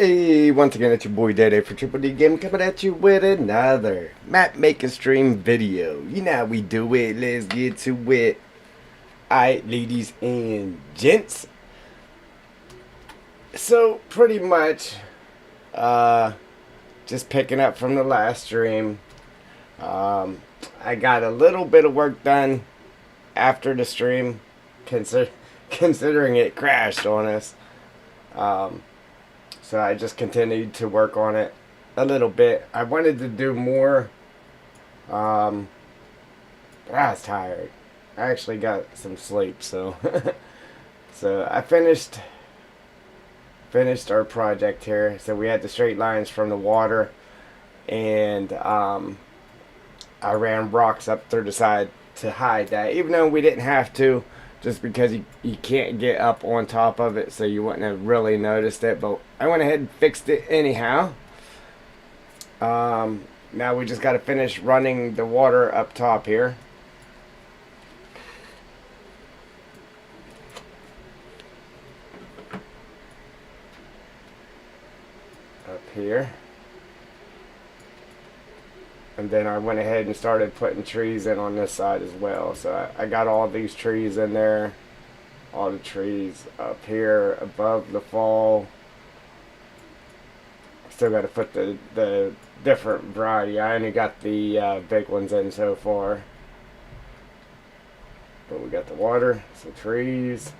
Hey, once again, it's your boy Daddy for Triple D Game coming at you with another map making stream video. You know how we do it. Let's get to it. Alright, ladies and gents. So, pretty much, just picking up from the last stream. I got a little bit of work done after the stream, considering it crashed on us. So I just continued to work on it a little bit. I wanted to do more, but I was tired. I actually got some sleep, so so I finished our project here. So we had the straight lines from the water, and I ran rocks up through the side to hide that, even though we didn't have to, just because you can't get up on top of it, so you wouldn't have really noticed it. But I went ahead and fixed it anyhow. Now we just got to finish running the water up top here. Up here. And then I went ahead and started putting trees in on this side as well. So I got all these trees in there. All the trees up here above the fall. Still got to put the different variety. I only got the big ones in so far. But we got the water, some trees.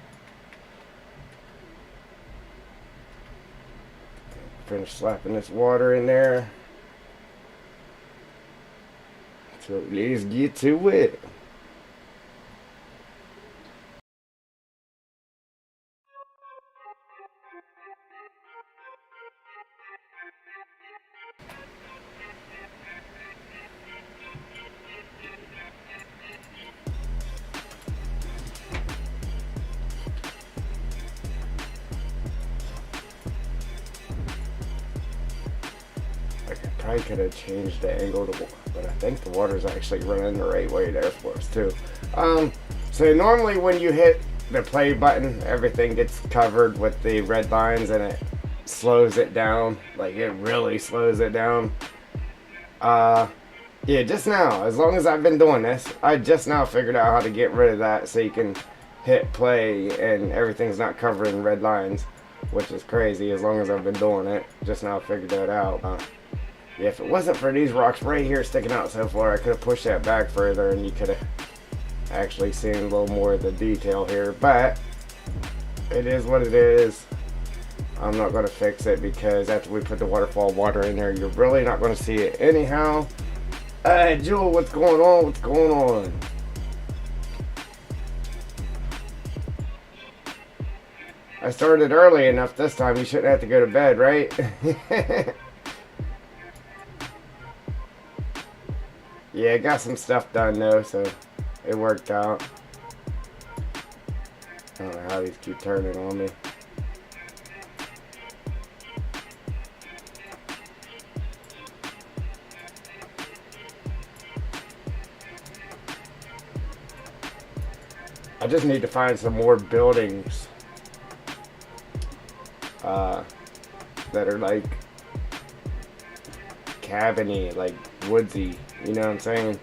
Finish slapping this water in there. So let's get to it. I could have changed the angle to, but I think the water's actually running the right way there for us too. So normally when you hit the play button, everything gets covered with the red lines and it slows it down. Like, it really slows it down. Yeah, just now, as long as I've been doing this, I just now figured out how to get rid of that so you can hit play and everything's not covered in red lines, which is crazy. As long as I've been doing it, just now figured that out. Yeah, if it wasn't for these rocks right here sticking out so far, I could have pushed that back further and you could have actually seen a little more of the detail here. But it is what it is. I'm not going to fix it because after we put the waterfall water in there, you're really not going to see it anyhow. Jewel, what's going on? What's going on? I started early enough this time. You shouldn't have to go to bed, right? Yeah, I got some stuff done though, so it worked out. I don't know how these keep turning on me. I just need to find some more buildings that are like cabiny, like woodsy. You know what I'm saying?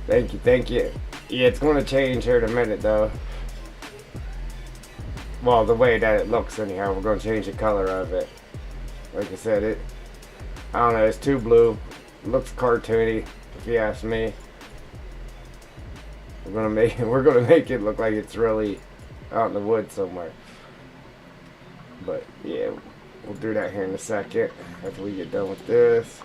Thank you, thank you. Yeah, it's going to change here in a minute, though. Well, the way that it looks, anyhow. We're going to change the color of it. Like I said, I don't know, it's too blue. It looks cartoony, if you ask me. We're gonna make it look like it's really out in the woods somewhere. But yeah, we'll do that here in a second after we get done with this.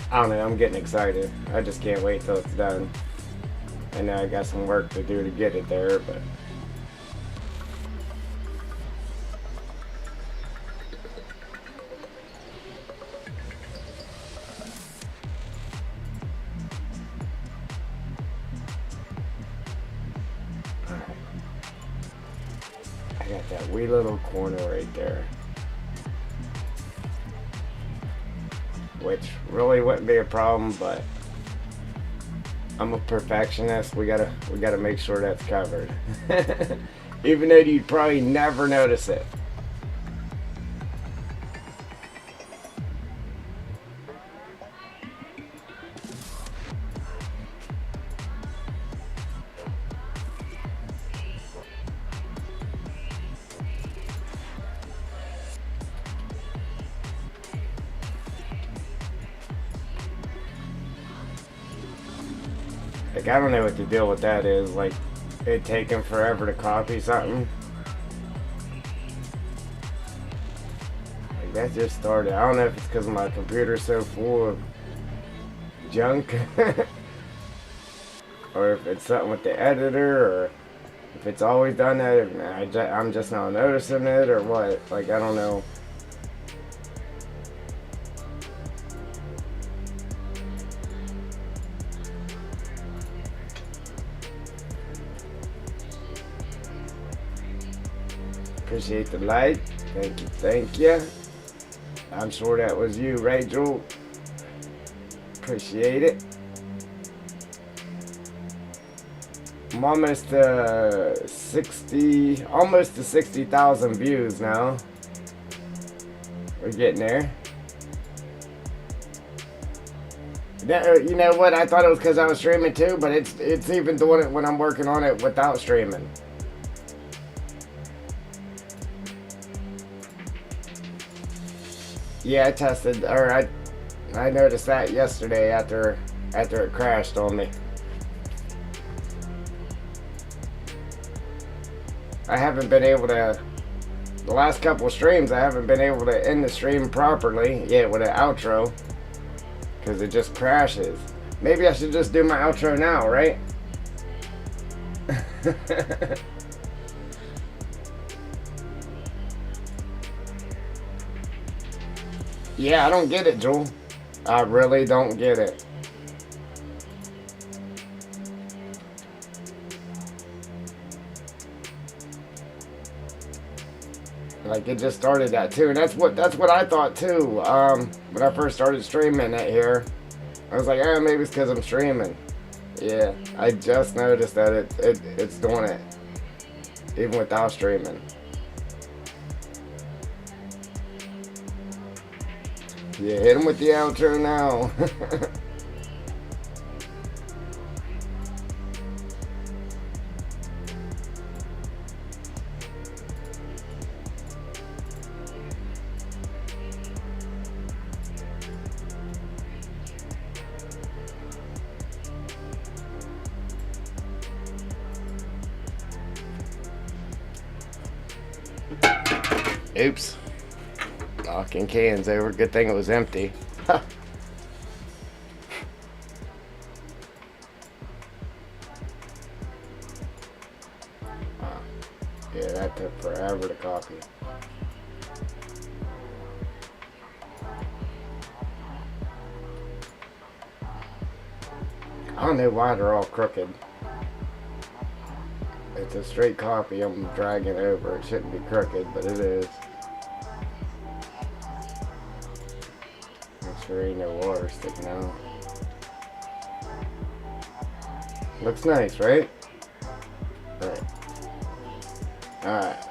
I don't know, I'm getting excited. I just can't wait till it's done. I know I got some work to do to get it there, but I got that wee little corner right there, which really wouldn't be a problem, but I'm a perfectionist. We gotta make sure that's covered. Even though you'd probably never notice it. Like, I don't know what the deal with that is. Like, it taking forever to copy something. Like, that just started. I don't know if it's because my computer's so full of junk. Or if it's something with the editor, or if it's always done that, if I'm just not noticing it, or what. Like, I don't know. Appreciate the like. Thank you, thank you. I'm sure that was you, Rachel. Appreciate it. I'm almost to 60,000 views now. We're getting there. You know what? I thought it was because I was streaming too, but it's even doing it when I'm working on it without streaming. Yeah, I tested, or I noticed that yesterday after it crashed on me. I haven't been able to, the last couple of streams, I haven't been able to end the stream properly yet with an outro, because it just crashes. Maybe I should just do my outro now, right? Yeah, I don't get it, Joel. I really don't get it. Like, it just started that too, and that's what I thought too. When I first started streaming it here, I was like, oh, maybe it's because I'm streaming. Yeah, I just noticed that it's doing it, even without streaming. Yeah, hit him with the outro now. Oops. Knocking cans over. Good thing it was empty. Yeah, that took forever to copy. I don't know why they're all crooked. It's a straight copy I'm dragging over. It shouldn't be crooked, but it is. Make sure ain't no water sticking out. Looks nice, right? Alright.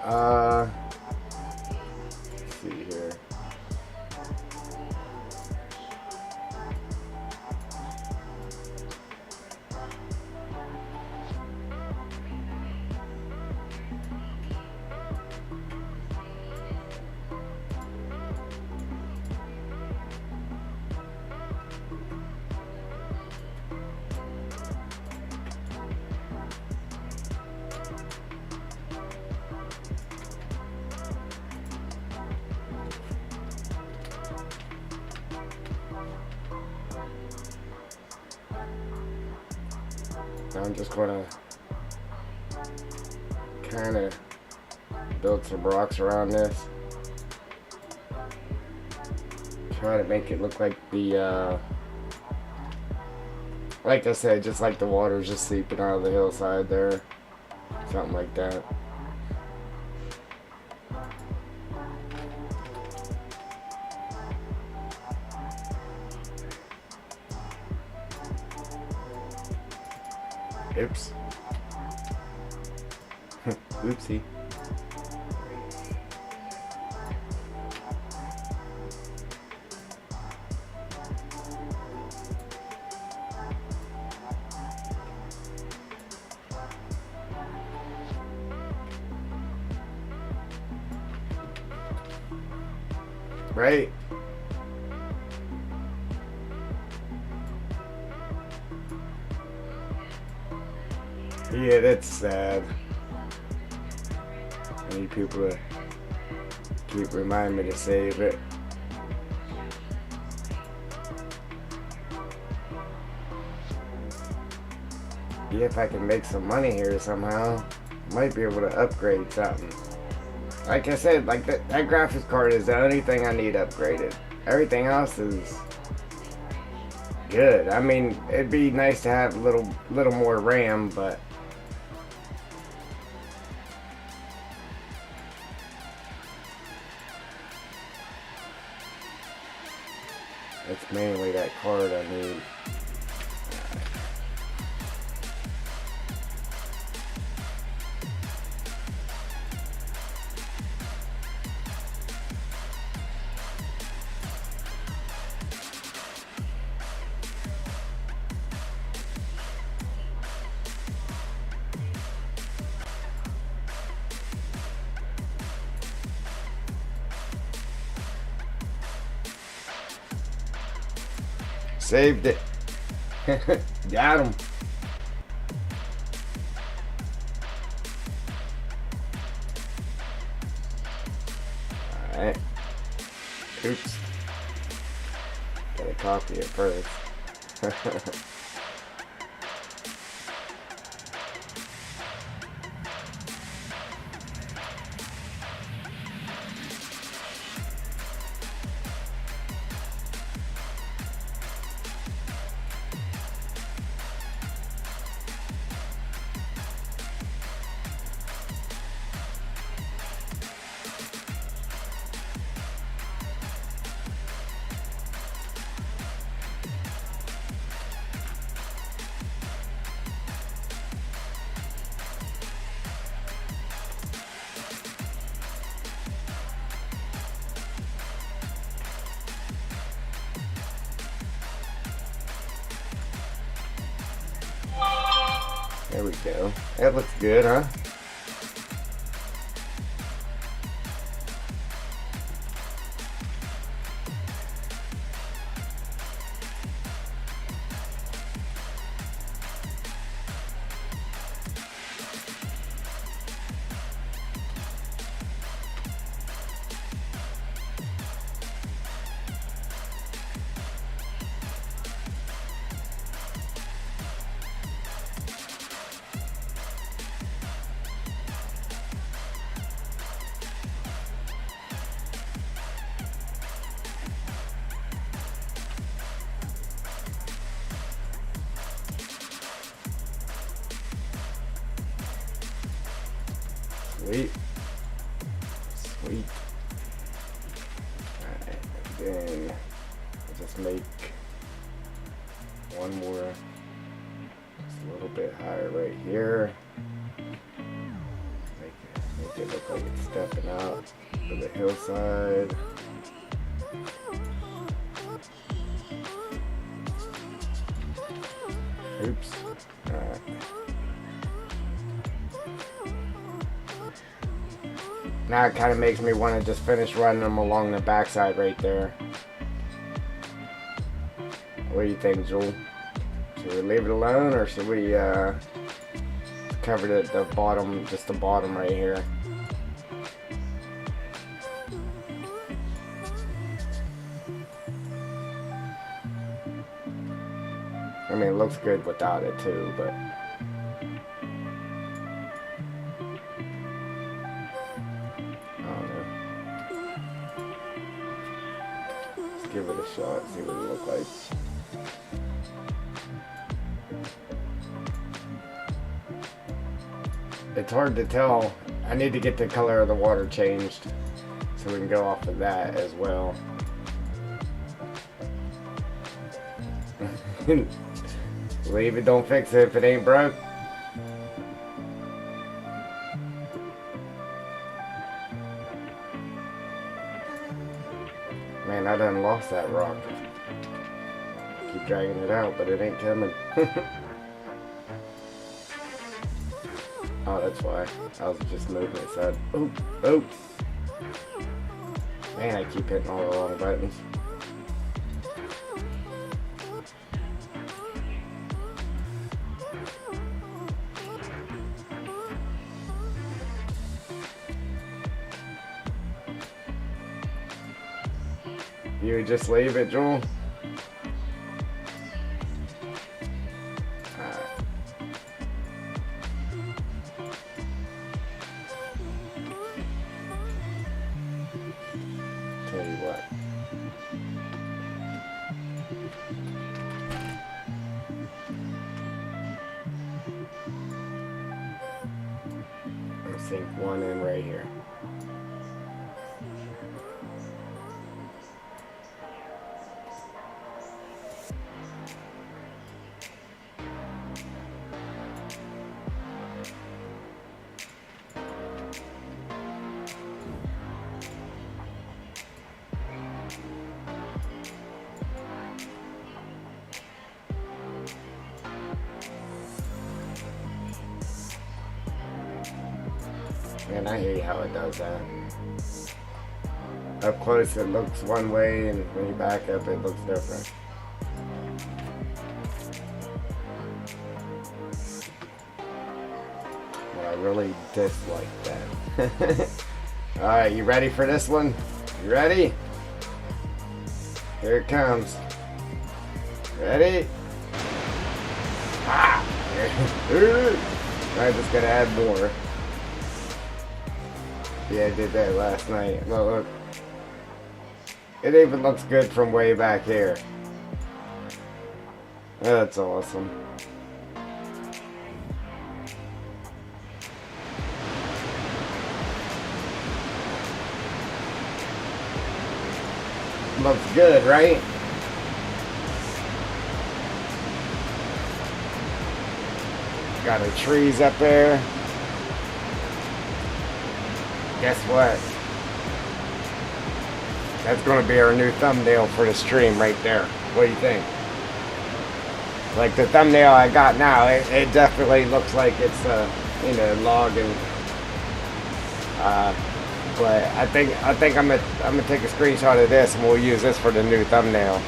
Alright, let's see here. So I'm just gonna kind of build some rocks around this. Try to make it look like the, like I said, just like the water's just seeping out of the hillside there. Something like that. Oops. Oopsie. Right. Yeah, that's sad. I need people to keep reminding me to save it. Yeah, if I can make some money here somehow, might be able to upgrade something. Like I said, like that graphics card is the only thing I need upgraded. Everything else is good. I mean, it'd be nice to have a little more RAM, but it's mainly that card I need. Saved it. Got him. Alright. Oops. Gotta copy it first. There we go. That looks good, huh? Sweet. Sweet. Alright, then I'll just make one more, just a little bit higher right here. Make it look like it's stepping out to the hillside. Oops. Alright. Now it kind of makes me want to just finish running them along the backside right there. What do you think, Joel? Should we leave it alone, or should we cover the bottom, just the bottom right here? I mean, it looks good without it too, but give it a shot, see what it looks like. It's hard to tell. I need to get the color of the water changed so we can go off of that as well. Leave it, don't fix it if it ain't broke. Man, I done lost that rock. Keep dragging it out, but it ain't coming. Oh, that's why. I was just moving it side. Oh, oh. Man, I keep hitting all the wrong buttons. You would just leave it, Joel? Tell you what. I'm gonna sink one in right here. Man, I hate how it does that. Up close it looks one way, and when you back up it looks different. Well, I really dislike that. Alright, you ready for this one? You ready? Here it comes. Ready? Ah! I just gotta add more. Yeah, I did that last night. Look, it even looks good from way back here. That's awesome. Looks good, right? Got the trees up there. Guess what? That's going to be our new thumbnail for the stream right there. What do you think? Like the thumbnail I got now, it definitely looks like it's logging. But I think I'm gonna take a screenshot of this and we'll use this for the new thumbnail.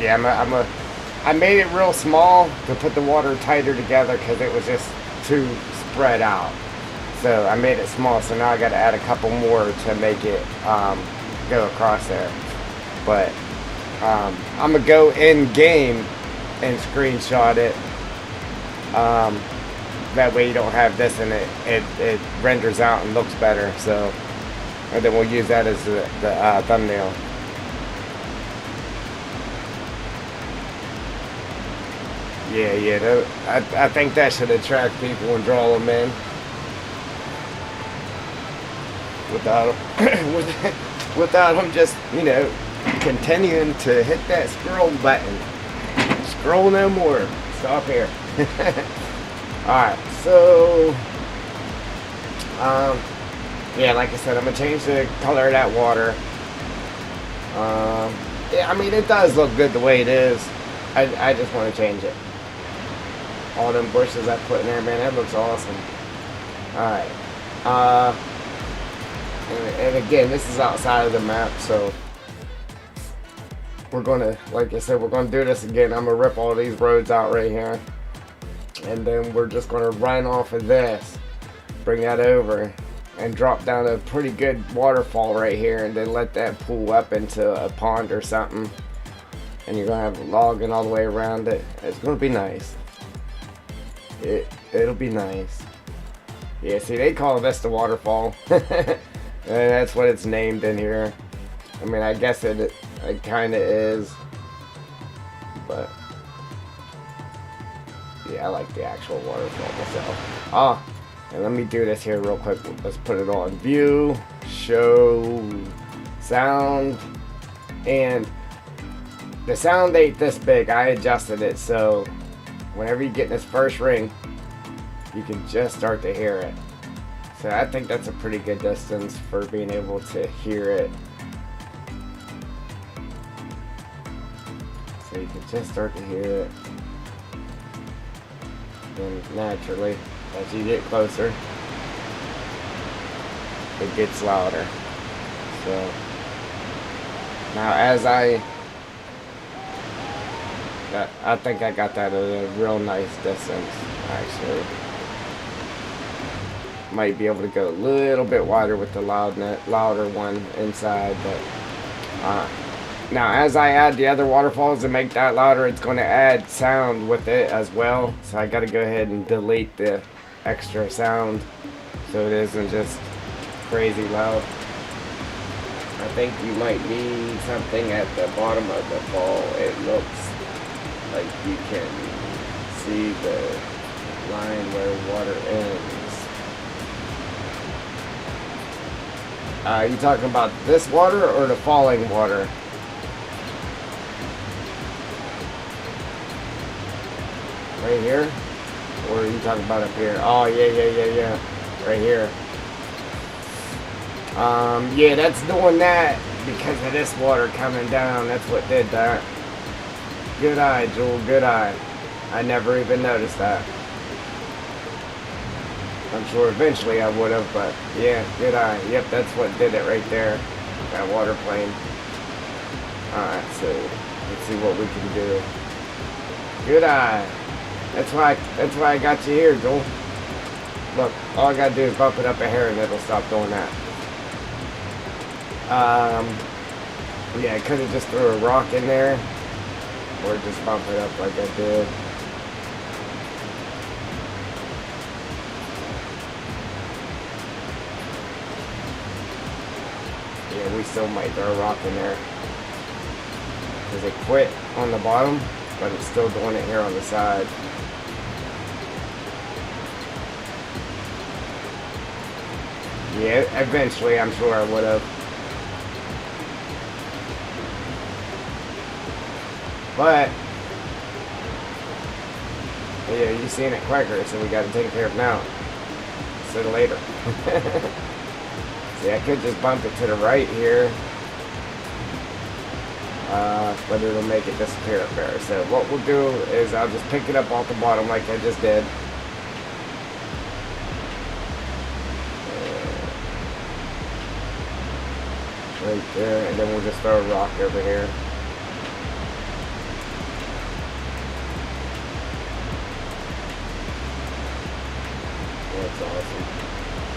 Yeah, I made it real small to put the water tighter together because it was just too spread out. So I made it small, so now I got to add a couple more to make it go across there. But I'm going to go in game and screenshot it. That way you don't have this and it renders out and looks better. So, and then we'll use that as the thumbnail. Yeah, I think that should attract people and draw them in. Without them just, continuing to hit that scroll button. Scroll no more. Stop here. Alright, so yeah, like I said, I'm gonna change the color of that water. Yeah, I mean it does look good the way it is. I just want to change it. All them bushes I put in there, man, that looks awesome. Alright. And again, this is outside of the map, so we're gonna, like I said, we're gonna do this again. I'm gonna rip all these roads out right here, and then we're just gonna run off of this, bring that over, and drop down a pretty good waterfall right here, and then let that pool up into a pond or something. And you're gonna have logging all the way around it. It's gonna be nice. It'll be nice. Yeah, see, they call this the waterfall. And that's what it's named in here. I mean, I guess it kind of is, but yeah, I like the actual waterfall myself. Oh, and let me do this here real quick. Let's put it on view, show, sound, and the sound ain't this big. I adjusted it so whenever you get in this first ring, you can just start to hear it. So I think that's a pretty good distance for being able to hear it. So you can just start to hear it. And naturally, as you get closer, it gets louder. So now as I think I got that at a real nice distance, actually. Might be able to go a little bit wider with the louder one inside, but now as I add the other waterfalls to make that louder, it's going to add sound with it as well. So I got to go ahead and delete the extra sound so it isn't just crazy loud. I think you might need something at the bottom of the fall. It looks like you can see the line where water ends. You talking about this water or the falling water? Right here? Or are you talking about up here? Oh, yeah. Right here. Yeah, that's doing that because of this water coming down. That's what did that. Good eye, Joel. Good eye. I never even noticed that. I'm sure eventually I would have, but yeah, good eye. Yep, that's what did it right there. That water plane. Alright, so let's see what we can do. Good eye. That's why I got you here, Joel. Look, all I gotta do is bump it up a hair and it'll stop doing that. Yeah, I could have just threw a rock in there. Or just bump it up like I did. Yeah, we still might throw a rock in there. Because it quit on the bottom, but it's still doing it here on the side. Yeah, eventually I'm sure I would have. But yeah, you seen it quicker, so we got to take care of it now instead of later. See, I could just bump it to the right here, but it'll make it disappear up there. So what we'll do is I'll just pick it up off the bottom like I just did. Right there, and then we'll just throw a rock over here. That's awesome.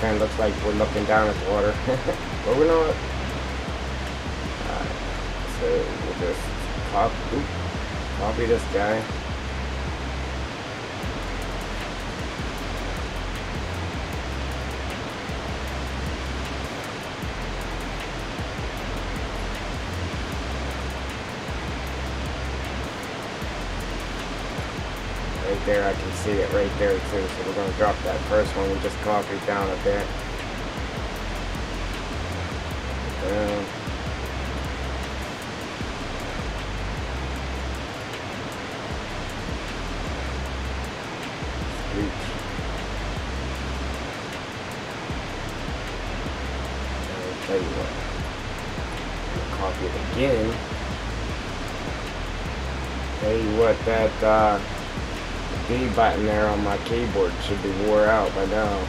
Kind of looks like we're looking down at the water, but we're not. Alright, so we'll just copy this guy. Right there, I can see it right there too, so we're going to drop that first one. We just copied down a bit. Screech. I'll tell you what, I'm going to copy it again. Tell you what, that D button there on my keyboard should be wore out by now.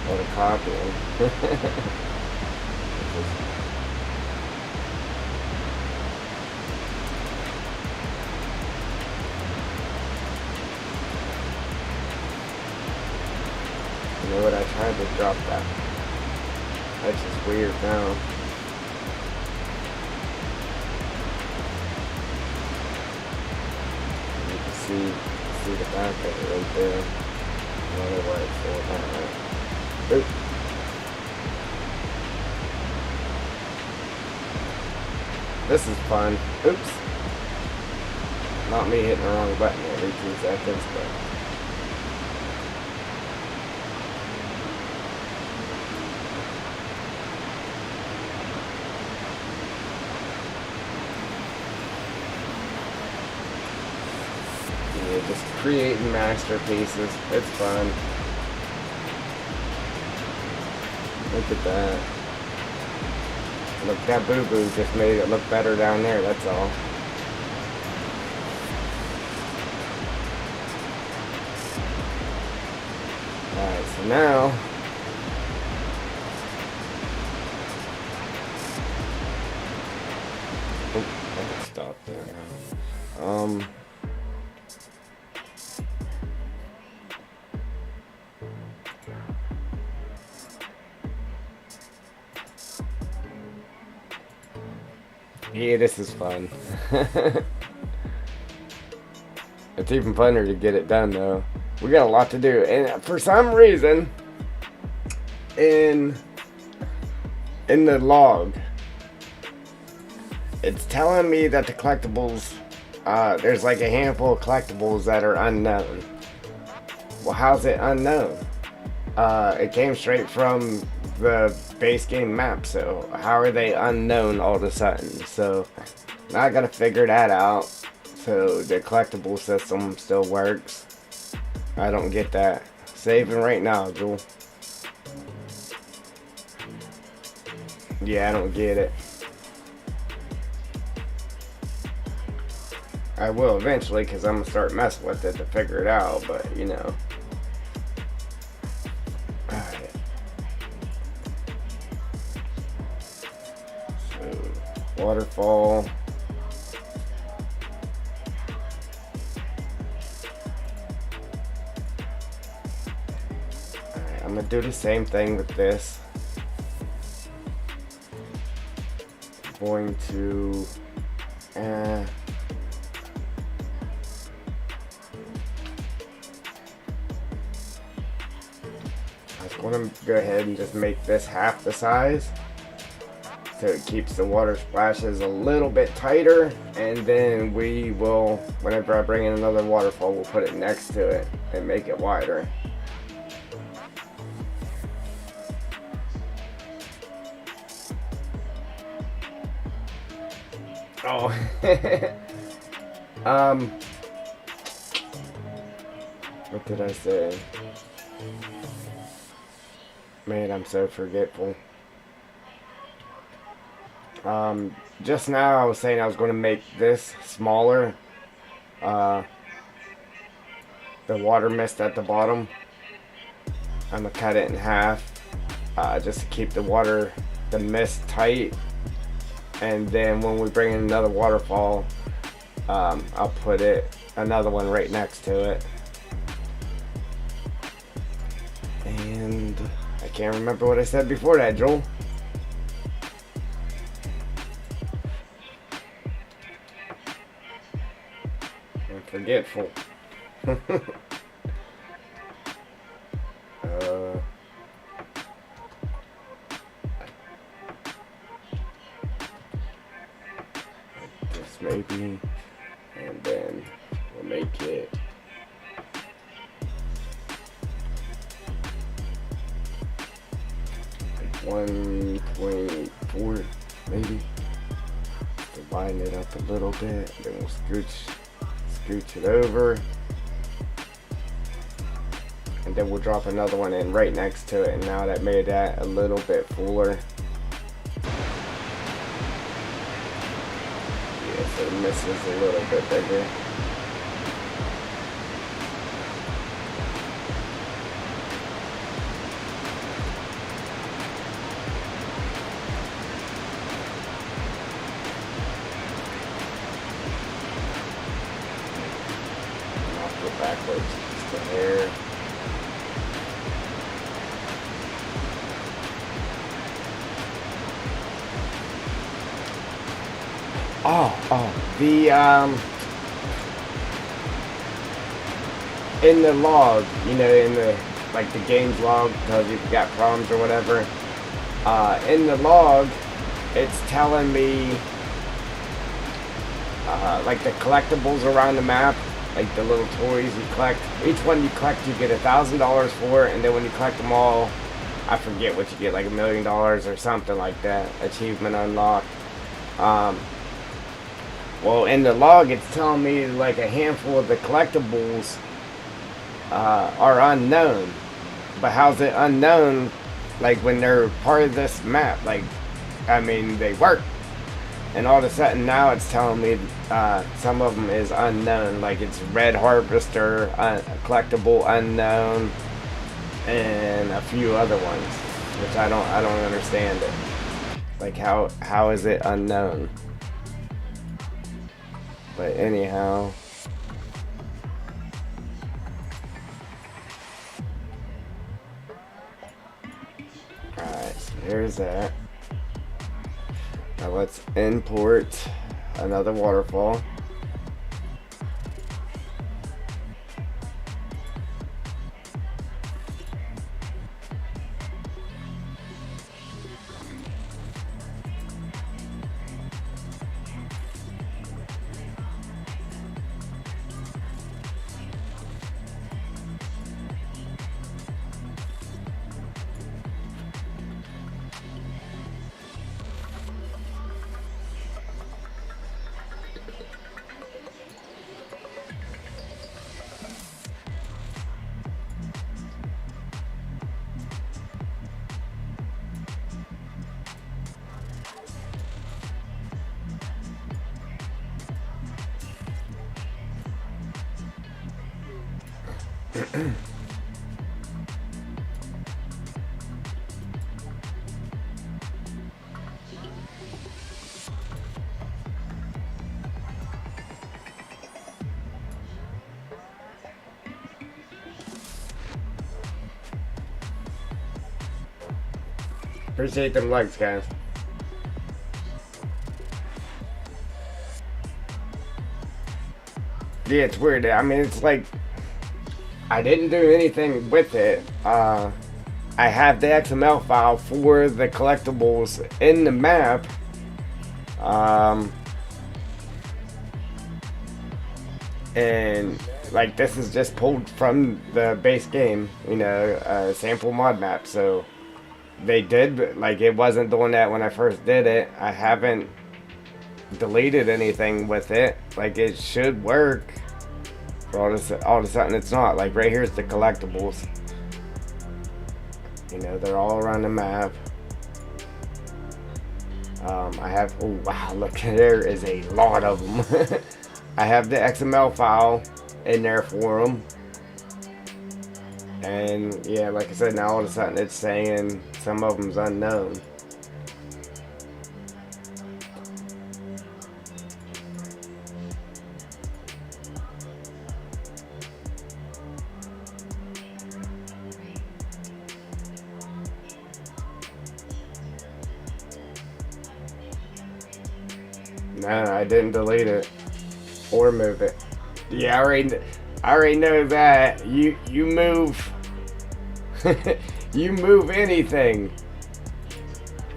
What a copying. You know what? I tried to drop that. That's just weird now. You can see the back of it right there. I don't know why it's doing that right. Oop. This is fun. Oops. Not me hitting the wrong button every 2 seconds, but... yeah, just creating masterpieces. It's fun. Look at that. Look, that boo-boo just made it look better down there, that's all. Alright, so now... oh, I can stop there now. Yeah, this is fun. It's even funner to get it done though. We got a lot to do, and for some reason, in the log, it's telling me that the collectibles, there's like a handful of collectibles that are unknown. Well, how's it unknown? It came straight from the base game map, so how are they unknown all of a sudden? So now I gotta figure that out, so the collectible system still works. I don't get that. Saving right now, Jewel. Yeah, I don't get it. I will eventually, because I'm gonna start messing with it to figure it out, but you know. Waterfall. Alright, I'm gonna do the same thing with this. I'm going to I was going to go ahead and just make this half the size, so it keeps the water splashes a little bit tighter, and then we will, whenever I bring in another waterfall, we'll put it next to it and make it wider. Oh, what did I say? Man, I'm so forgetful. Just now I was saying I was going to make this smaller, the water mist at the bottom. I'm going to cut it in half, just to keep the mist tight, and then when we bring in another waterfall, I'll put another one right next to it. And I can't remember what I said before that, Joel. Forgetful. This maybe, and then we'll make it 1.4 maybe. Divide it up a little bit, then we'll scooch it over, and then we'll drop another one in right next to it, and now that made that a little bit fuller. Yeah, so the mist is a little bit bigger. Backwards, just the air. In the log, you know, in the like the game's log, tells you if you got problems or whatever. In the log, it's telling me like the collectibles around the map, like the little toys you collect. Each one you collect, you get $1,000 for it, and then when you collect them all, I forget what you get, like $1 million or something like that. Achievement unlocked. Well, in the log, it's telling me like a handful of the collectibles are unknown. But how's it unknown? Like when they're part of this map, like, I mean, they work. And all of a sudden now it's telling me some of them is unknown. Like it's Red Harvester, collectible unknown, and a few other ones, which I don't understand it. Like how is it unknown? But anyhow. Alright, so here's that. Now let's import another waterfall. Appreciate them likes, guys. Yeah, it's weird. I mean, it's like I didn't do anything with it. I have the XML file for the collectibles in the map. And like this is just pulled from the base game, you know, sample mod map. So they did, like, it wasn't doing that when I first did it. I haven't deleted anything with it. Like, it should work. All of a sudden it's not. Like, right here's the collectibles. You know, they're all around the map. I have, oh wow, look, there is a lot of them. I have the XML file in there for them. And yeah, like I said, now all of a sudden it's saying some of them's unknown. No, I didn't delete it or move it. Yeah, I already know that. You move you move anything,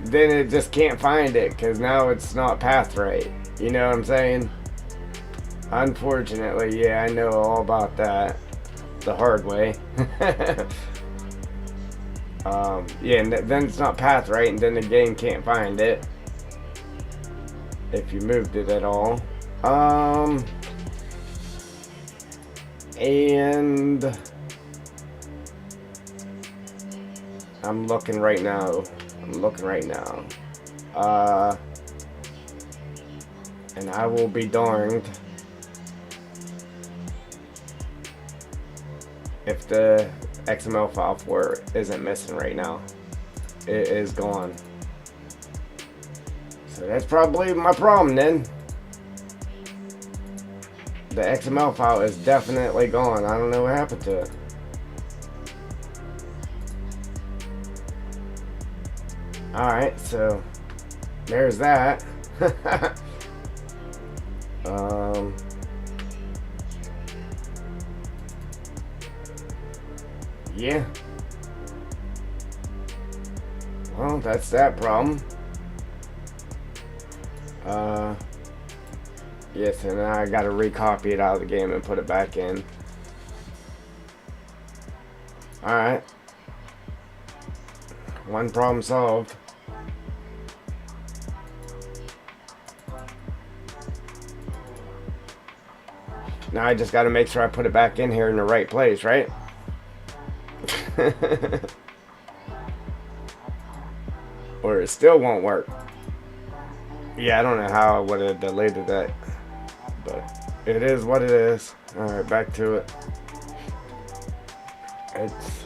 then it just can't find it because now it's not path right. You know what I'm saying? Unfortunately, yeah, I know all about that the hard way. Yeah, and then it's not path right, and then the game can't find it if you moved it at all. And I'm looking right now. And I will be darned if the XML file for it isn't missing right now. It is gone. So that's probably my problem then. The XML file is definitely gone. I don't know what happened to it. Alright, so there's that. Yeah. Well, that's that problem. Yes, and I gotta recopy it out of the game and put it back in. Alright. One problem solved. Now I just gotta make sure I put it back in here in the right place, right? Or it still won't work. Yeah, I don't know how I would have deleted that. But it is what it is. Alright, back to it.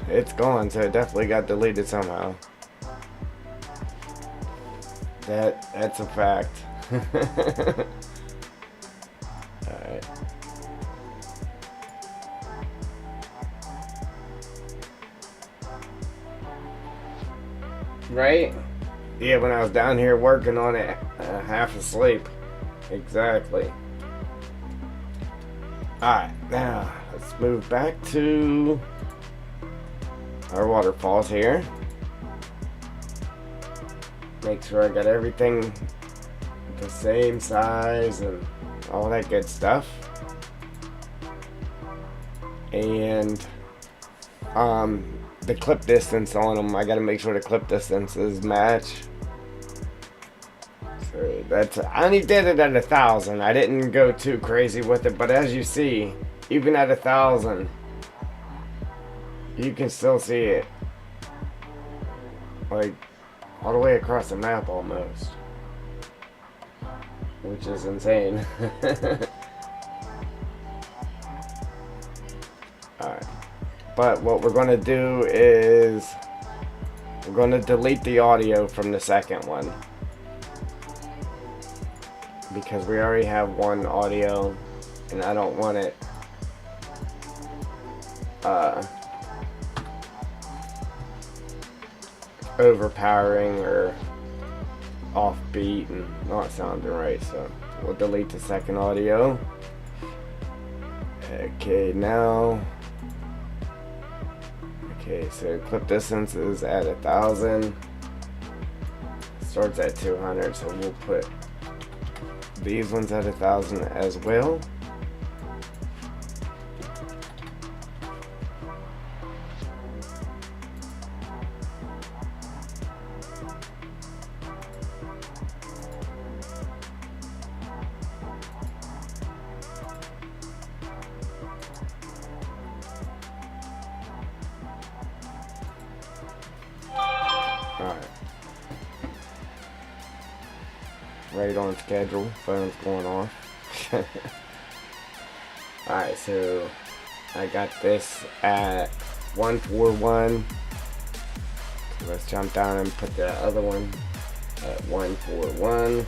It's gone, so it definitely got deleted somehow. That's a fact. Alright. Right? Yeah, when I was down here working on it, half asleep. Exactly. Alright, now let's move back to our waterfalls here. Make sure I got everything the same size and all that good stuff. And the clip distance on them, I gotta make sure the clip distances match. So that's, I only did it at 1,000. I didn't go too crazy with it, but as you see, even at 1,000, you can still see it, like all the way across the map almost, which is insane. Alright, but what we're going to do is we're going to delete the audio from the second one, because we already have one audio and I don't want it overpowering or offbeat and not sounding right, so we'll delete the second audio. Okay, now, okay, so clip distance is at 1,000, starts at 200, so we'll put these ones at 1,000 as well. Alright. Right on schedule. Phone's going off. Alright, so I got this at 141. So let's jump down and put the other one at 141.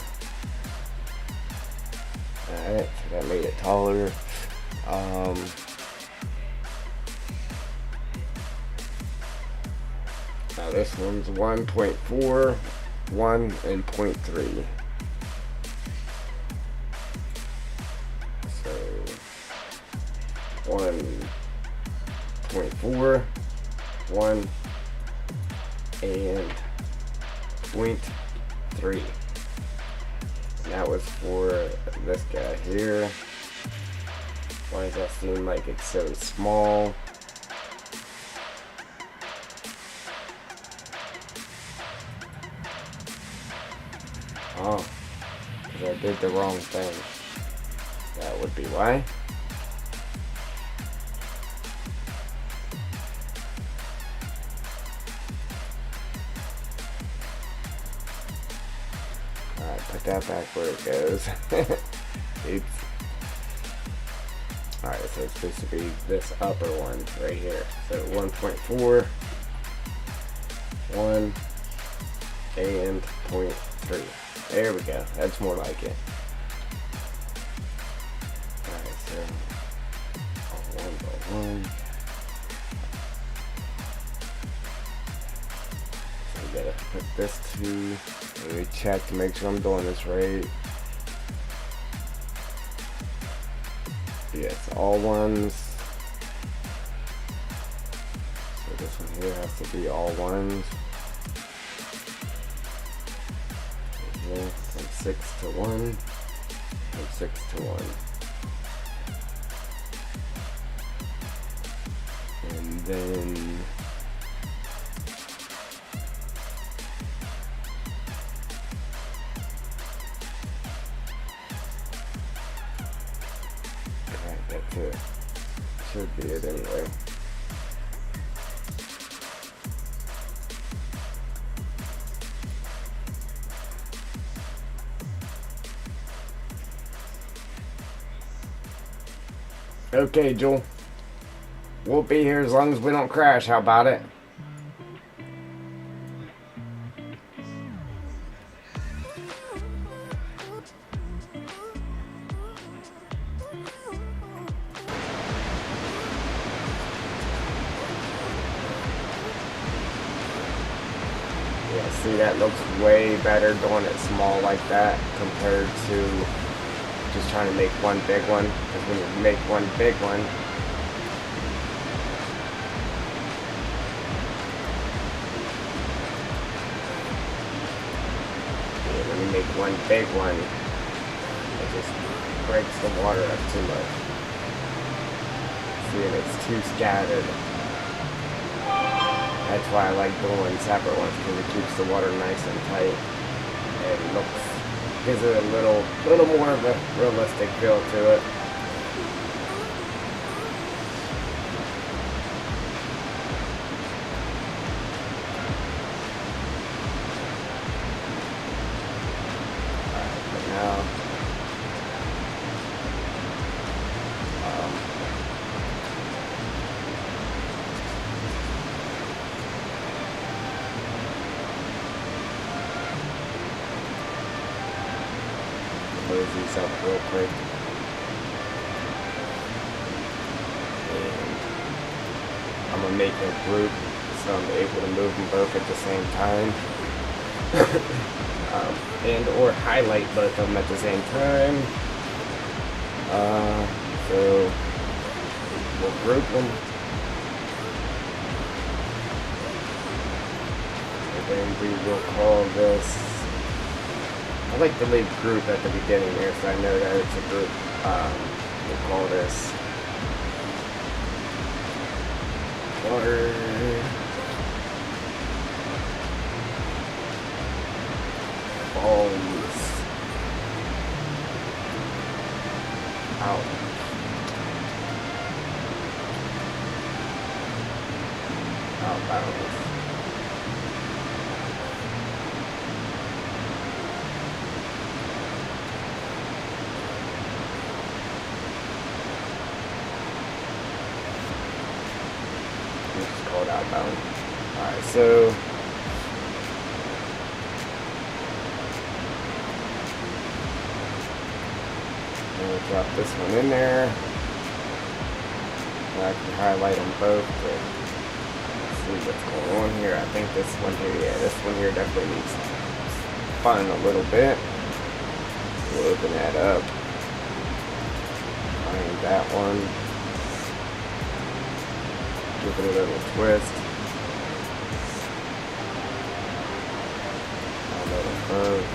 Alright, so that made it taller. Now this one's 1.4, 1, and 0.3. So 1.4, 1, and 0.3. And that was for this guy here. Why does that seem like it's so small? Oh, because I did the wrong thing. That would be why. Alright, put that back where it goes. Oops. Alright, so it's supposed to be this upper one right here. So 1.4, 1, and 0.3. There we go. That's more like it. Alright, so 1 by 1. So we gotta put this to, let me check to make sure I'm doing this right. Yes, all ones. So this one here has to be all ones. From 6 to 1. from 6 to 1. And then alright, that's it. Should be it anyway. Okay, Joel. We'll be here as long as we don't crash. How about it? Yeah, see, that looks way better doing it small like that compared to just trying to make one big one. Because when you make one big one, make one big one, it just breaks the water up too much. See, and it's too scattered. That's why I like doing separate ones, because it keeps the water nice and tight and gives it a little more of a realistic feel to it. Close these up real quick. And I'm gonna make a group so I'm able to move them both at the same time. And or highlight both of them at the same time. So we'll group them. And then we will call this, I like to leave group at the beginning here so I know that it's a group. We'll call this water falls out. Outbounds. Called outbound. Alright, so we'll drop this one in there. I can highlight them both to see what's going on here. I think this one here, yeah, this one here definitely needs fun a little bit. We'll open that up. Find that one. Give it a little twist. A little curve.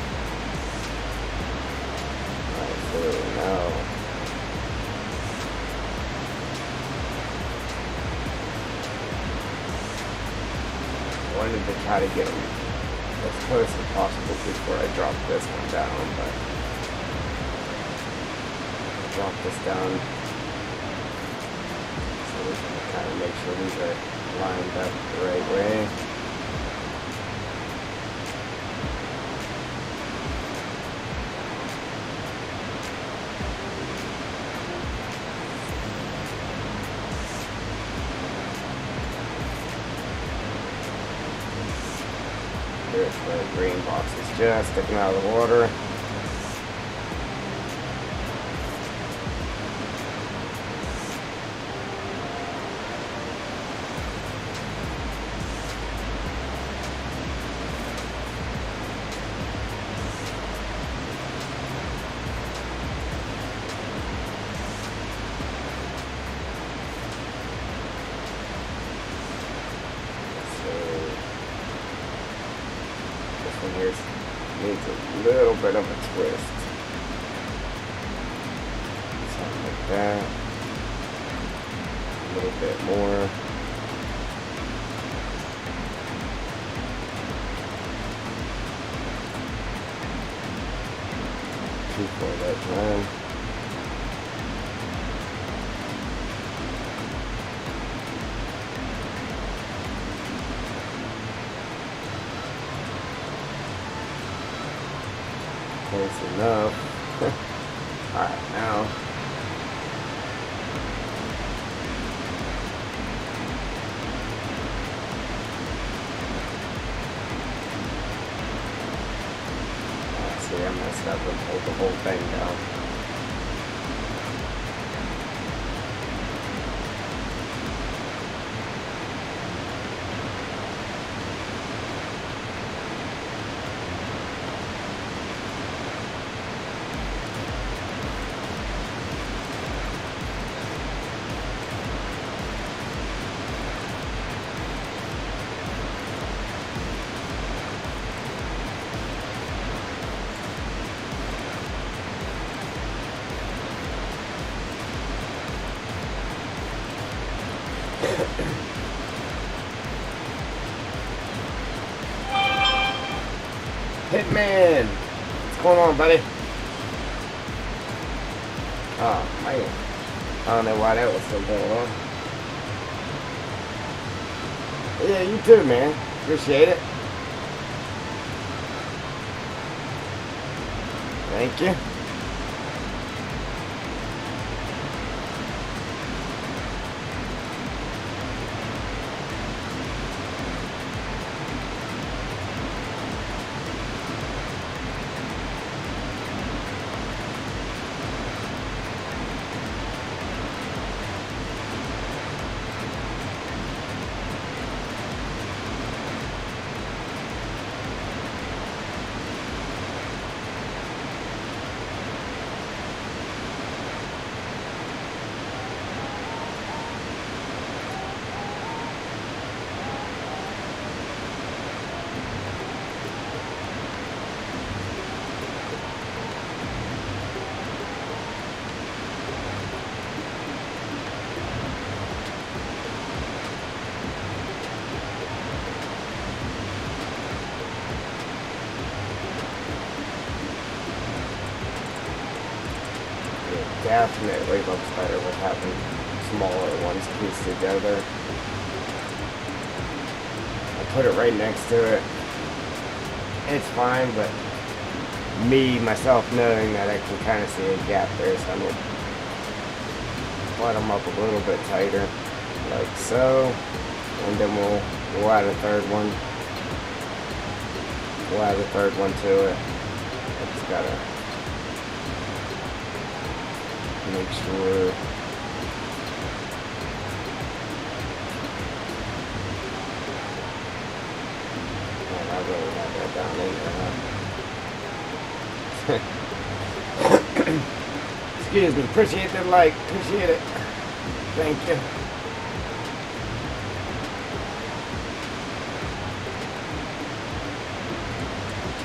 Alright, so now I wanted to try to get them as close as possible before I drop this one down, but drop this down. We can kind of make sure these are lined up the right way. There's where the green box is just sticking out of the water. Here needs a little bit of a twist. like that. A little bit more. Too far that time. Close enough. Alright, now. See, I messed up and pulled the whole thing down. Hitman! What's going on, buddy? Oh, man. I don't know why that was still going on. Yeah, you too, man. Appreciate it. Thank you. Definitely looks better with having smaller ones pieced together. I put it right next to it. It's fine, but myself knowing that I can kind of see a gap there, so I'm going to butt them up a little bit tighter, like so, and then we'll add a third one. We'll add a third one to it. I just gotta make sure man, I really have that down in there. Excuse me, appreciate the like, appreciate it. Thank you.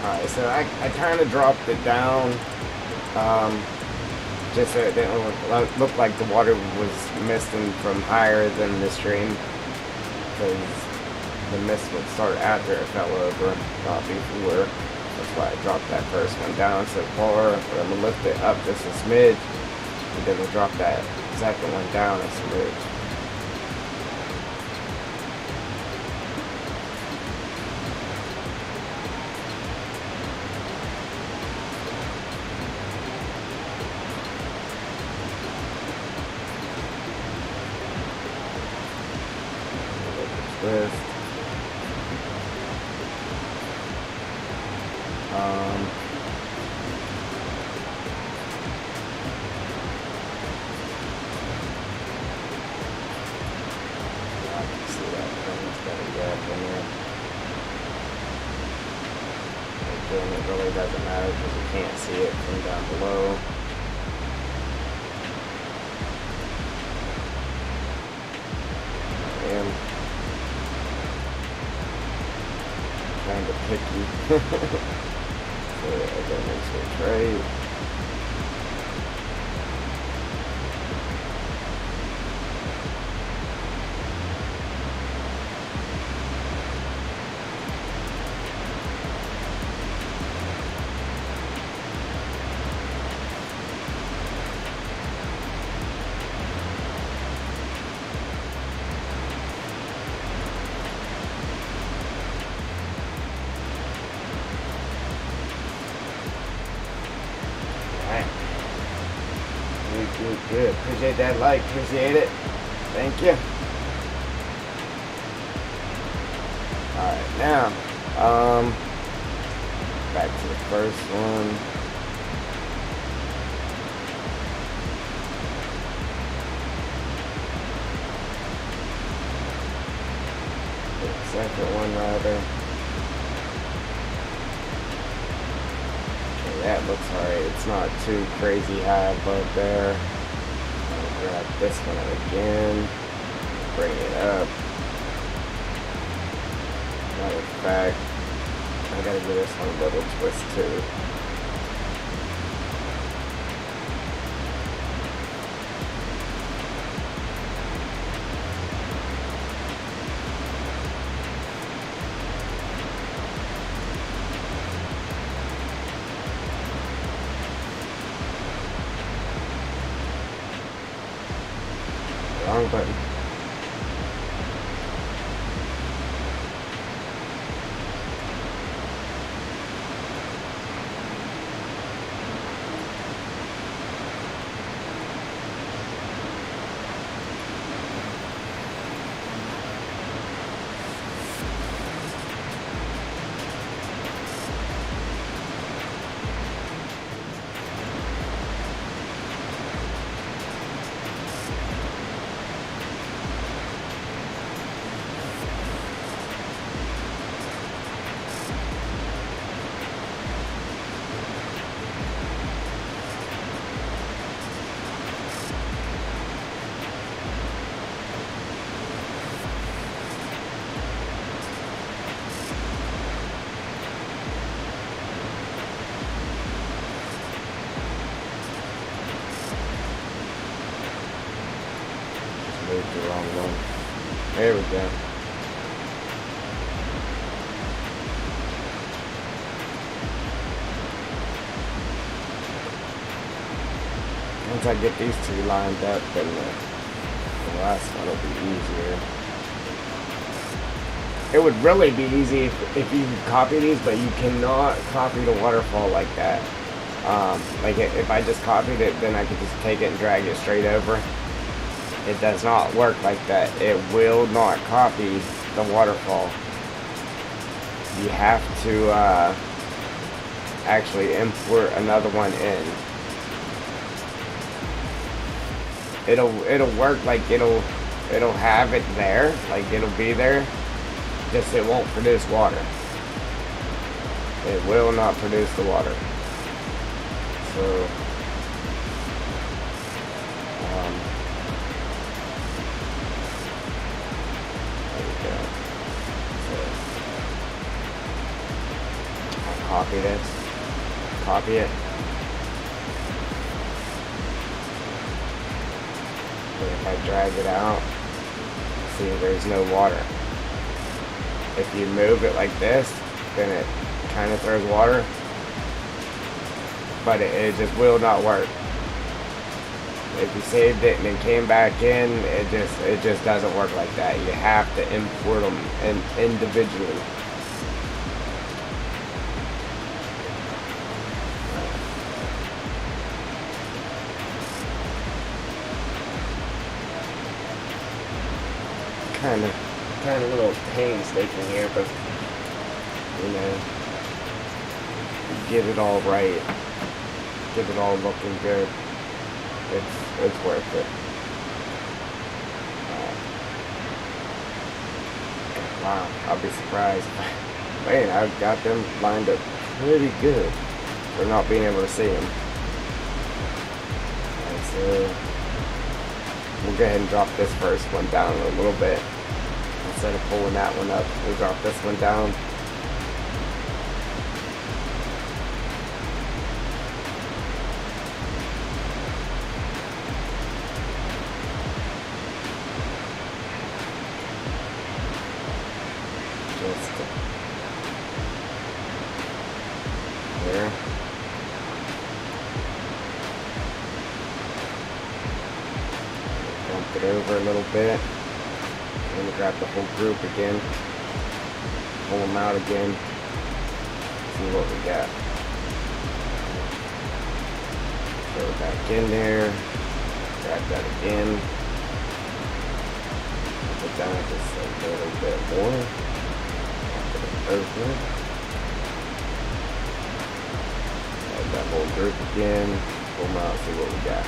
Alright, so I kind of dropped it down. Just so it didn't look like the water was misting from higher than the stream, because the mist would start after it fell over, not before. That's why I dropped that first one down so far, but I'm going to lift it up just a smidge, and then we'll drop that second one down a smidge. Twist. I can see that thing's got a gap in there. Again, it really doesn't matter because you can't see it from down below. And kind of picky. So I gotta make sure it's right. Good. Appreciate that like. Appreciate it. Thank you. Alright, now, back to the first one. The second one, rather. Okay, that looks alright. It's not too crazy high above there. I'll grab this one again. Bring it up. Matter of fact, I gotta give this one a little twist too. Wrong button. The wrong one. There we go. Once I get these two lined up, then the last one will be easier. It would really be easy if you could copy these, but you cannot copy the waterfall like that. Like if I just copied it, then I could just take it and drag it straight over. It does not work like that. It will not copy the waterfall. You have to actually import another one in. It'll work, like it'll have it there, like it'll be there, just it won't produce water. It will not produce the water. So copy this, copy it, and if I drag it out, see there's no water. If you move it like this, then it kind of throws water, but it just will not work. If you saved it and then came back in, it just doesn't work like that. You have to import them individually. Kind of a little painstaking here, but you know, get it all right, get it all looking good. It's worth it. Wow, I'll be surprised. Man, I've got them lined up pretty good for not being able to see them. Alright, so we'll go ahead and drop this first one down a little bit. Instead of pulling that one up, we'll drop this one down. Just there. Bump it over a little bit. And we'll grab the whole group again. Pull them out again. See what we got. Throw it back in there. Grab that again. Put down just a little bit more. Open. Add that whole group again. Pull them out, see what we got.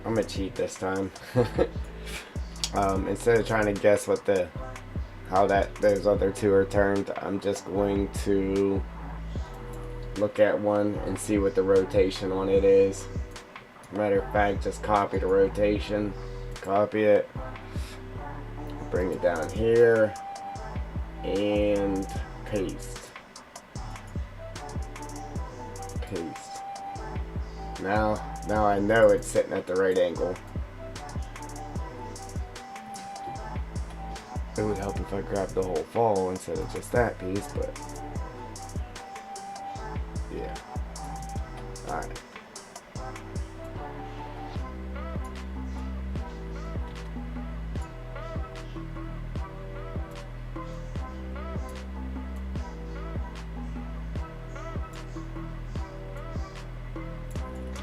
I'm gonna cheat this time. Instead of trying to guess what how those other two are turned, I'm just going to look at one and see what the rotation on it is. Matter of fact, just copy the rotation, copy it, bring it down here, and paste. Now I know it's sitting at the right angle. It would help if I grabbed the whole fall instead of just that piece, but yeah. Alright.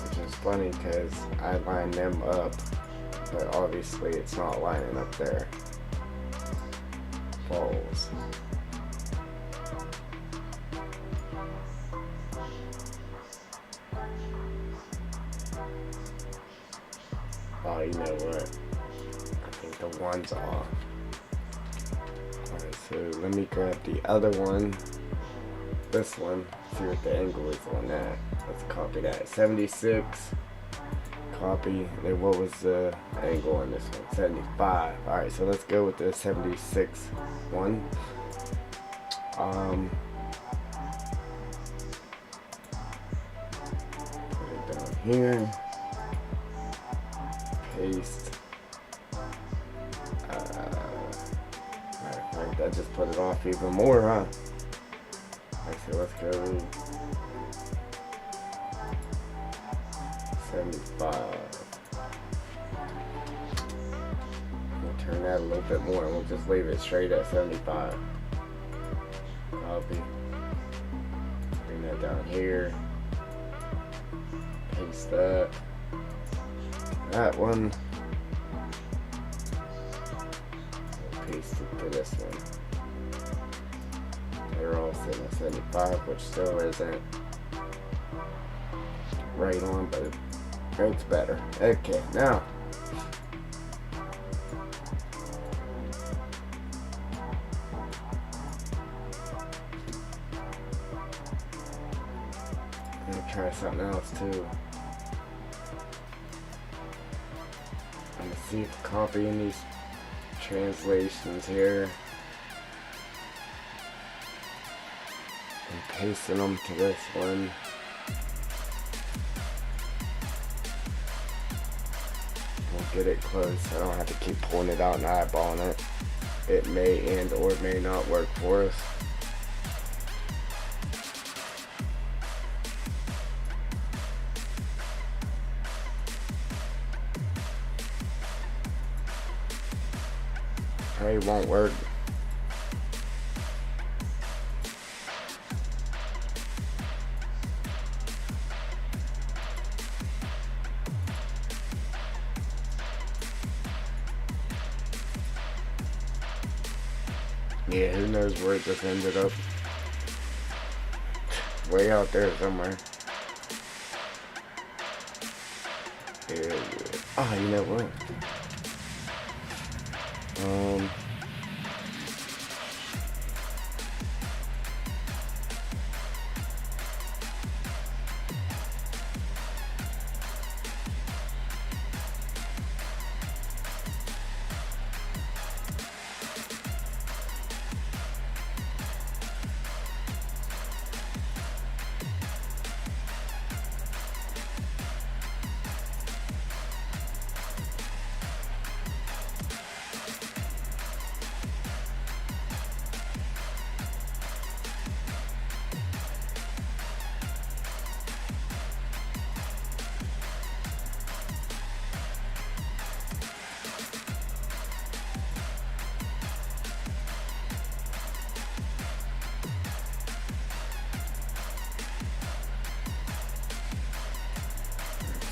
Which is funny because I lined them up, but obviously it's not lining up there. Falls. Oh, you know what? I think the one's off. Alright, so let me grab the other one. This one. See what the angle is on that. Let's copy that. 76. Copy. Then what was the angle on this one? 75. Alright, so let's go with the 76 one. Put it down here. Paste. Matter of fact, that just put it off even more, huh? Alright, so let's go 75. We'll turn that a little bit more and we'll just leave it straight at 75. Copy. Bring that down here. Paste that. That one. We'll paste it to this one. They're all sitting at 75, which still isn't right on, but it's better. Okay, now I'm gonna try something else too. I'm gonna see if copying these translations here and pasting them to this one. We'll get it close. I don't have to keep pulling it out and eyeballing it. It may and or may not work for us. Probably won't work. Yeah, who knows where it just ended up. Way out there somewhere. Yeah. Oh, you know what?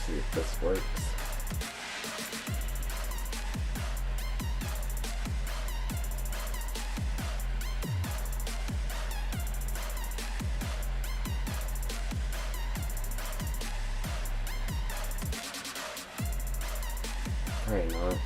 See if this works. Probably not.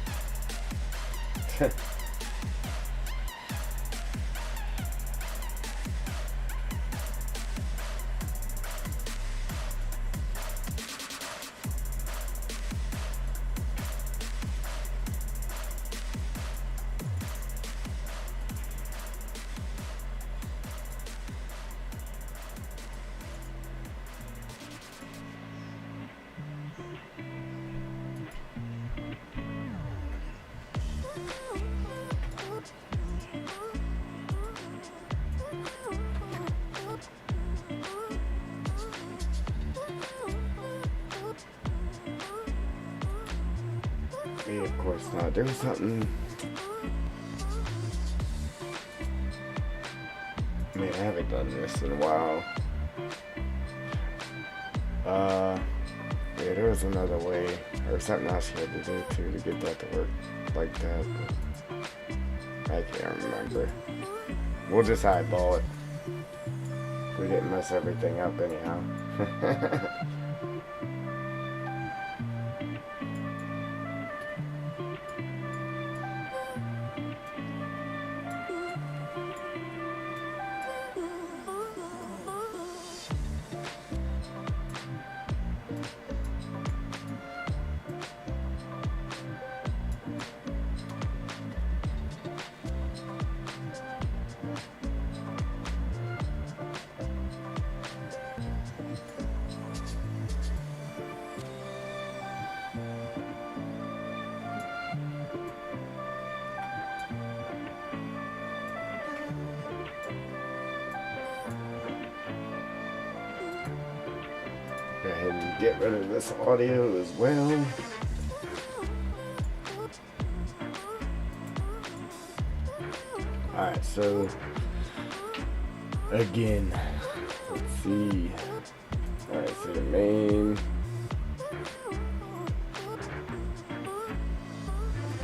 Me, of course not. There was something. Man, I haven't done this in a while. Yeah, there was another way, or something else you had to do too to get that to work like that. But I can't remember. We'll just eyeball it. We didn't mess everything up anyhow. Go ahead and get rid of this audio as well. Alright, so again, let's see. Alright, so the main.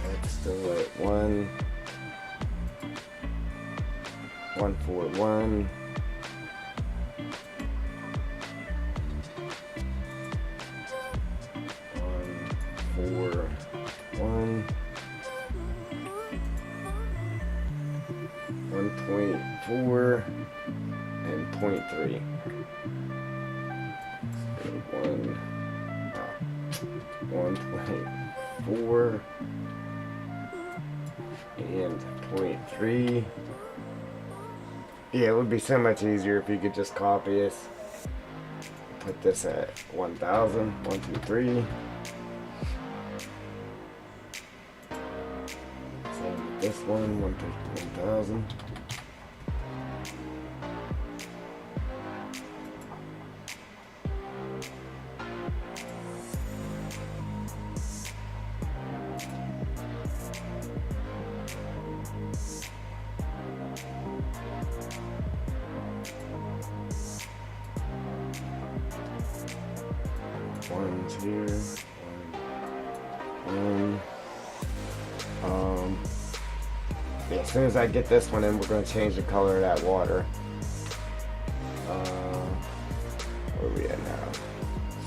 That's still at 141. 1.4 and 0.3. So 1.4 and 0.3. Yeah, it would be so much easier if you could just copy this. Put this at 1,000. 1, 2, 3. This one, 1,000. One's here. One. Yeah, as soon as I get this one in, we're going to change the color of that water. Where are we at now?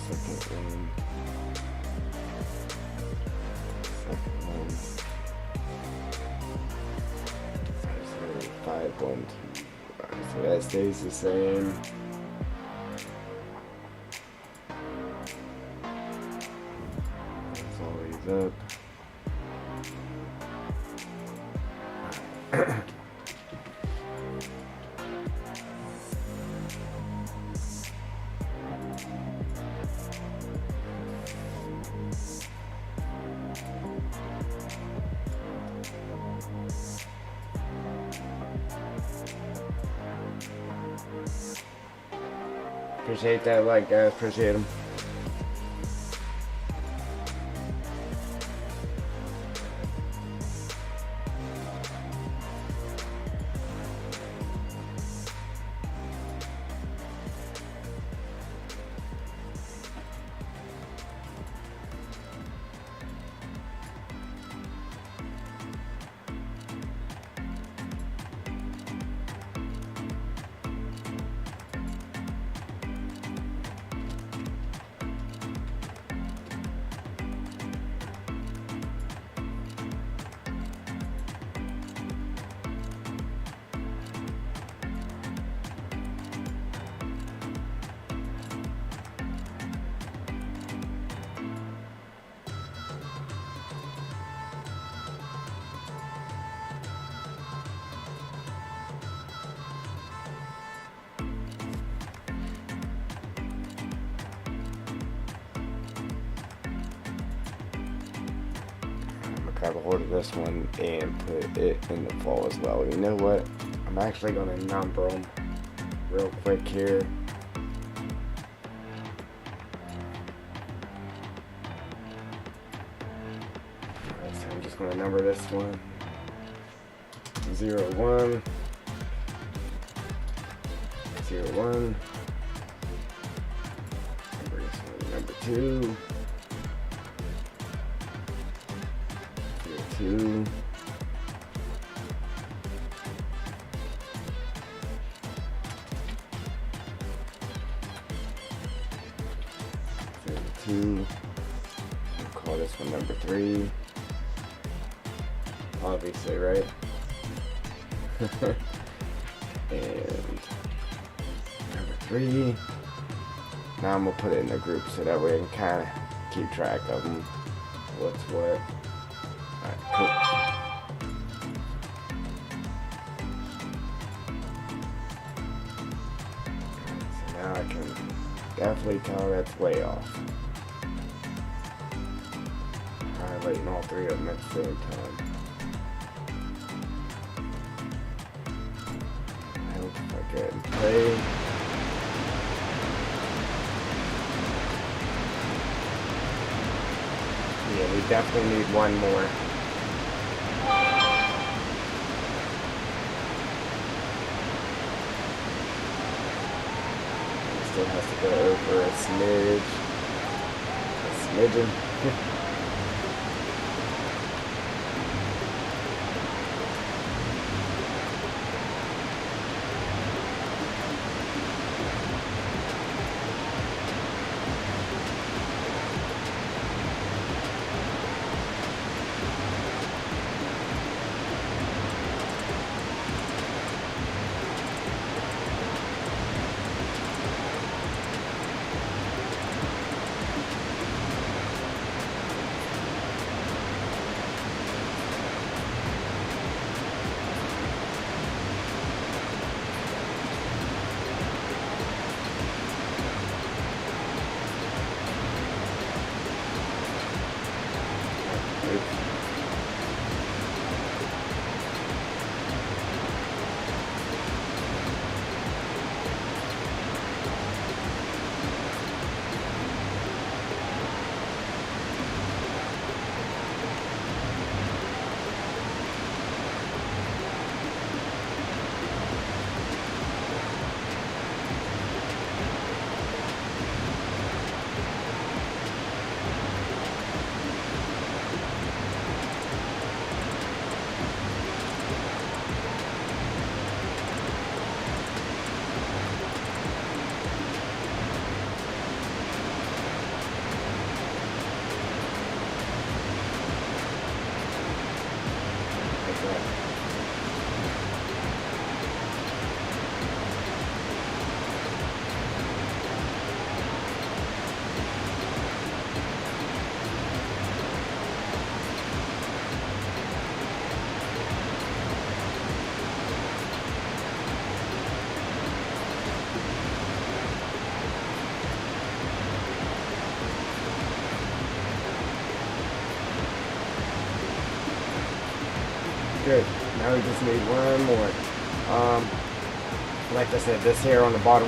Second one. So 5, 1, 2. So that stays the same. It's always up. Appreciate that like, guys. Appreciate them. grab a hold of this one and put it in the fall as well. You know what? I'm actually going to number them real quick here. Alright, so I'm just going to number this one 01, 01. Number this one, number 2. 02. 2. We'll call this one number 3. Obviously, right? And number 3. Now I'm gonna put it in a group so that way I can kind of keep track of them. What's what? Alright, cool. So now I can definitely tell that's way off. Highlighting all 3 of them at the same time. I hope if I get and play. Yeah, we definitely need one more. It still has to go over a smidgen. Good. Now we just need one more. Like I said, this here on the bottom,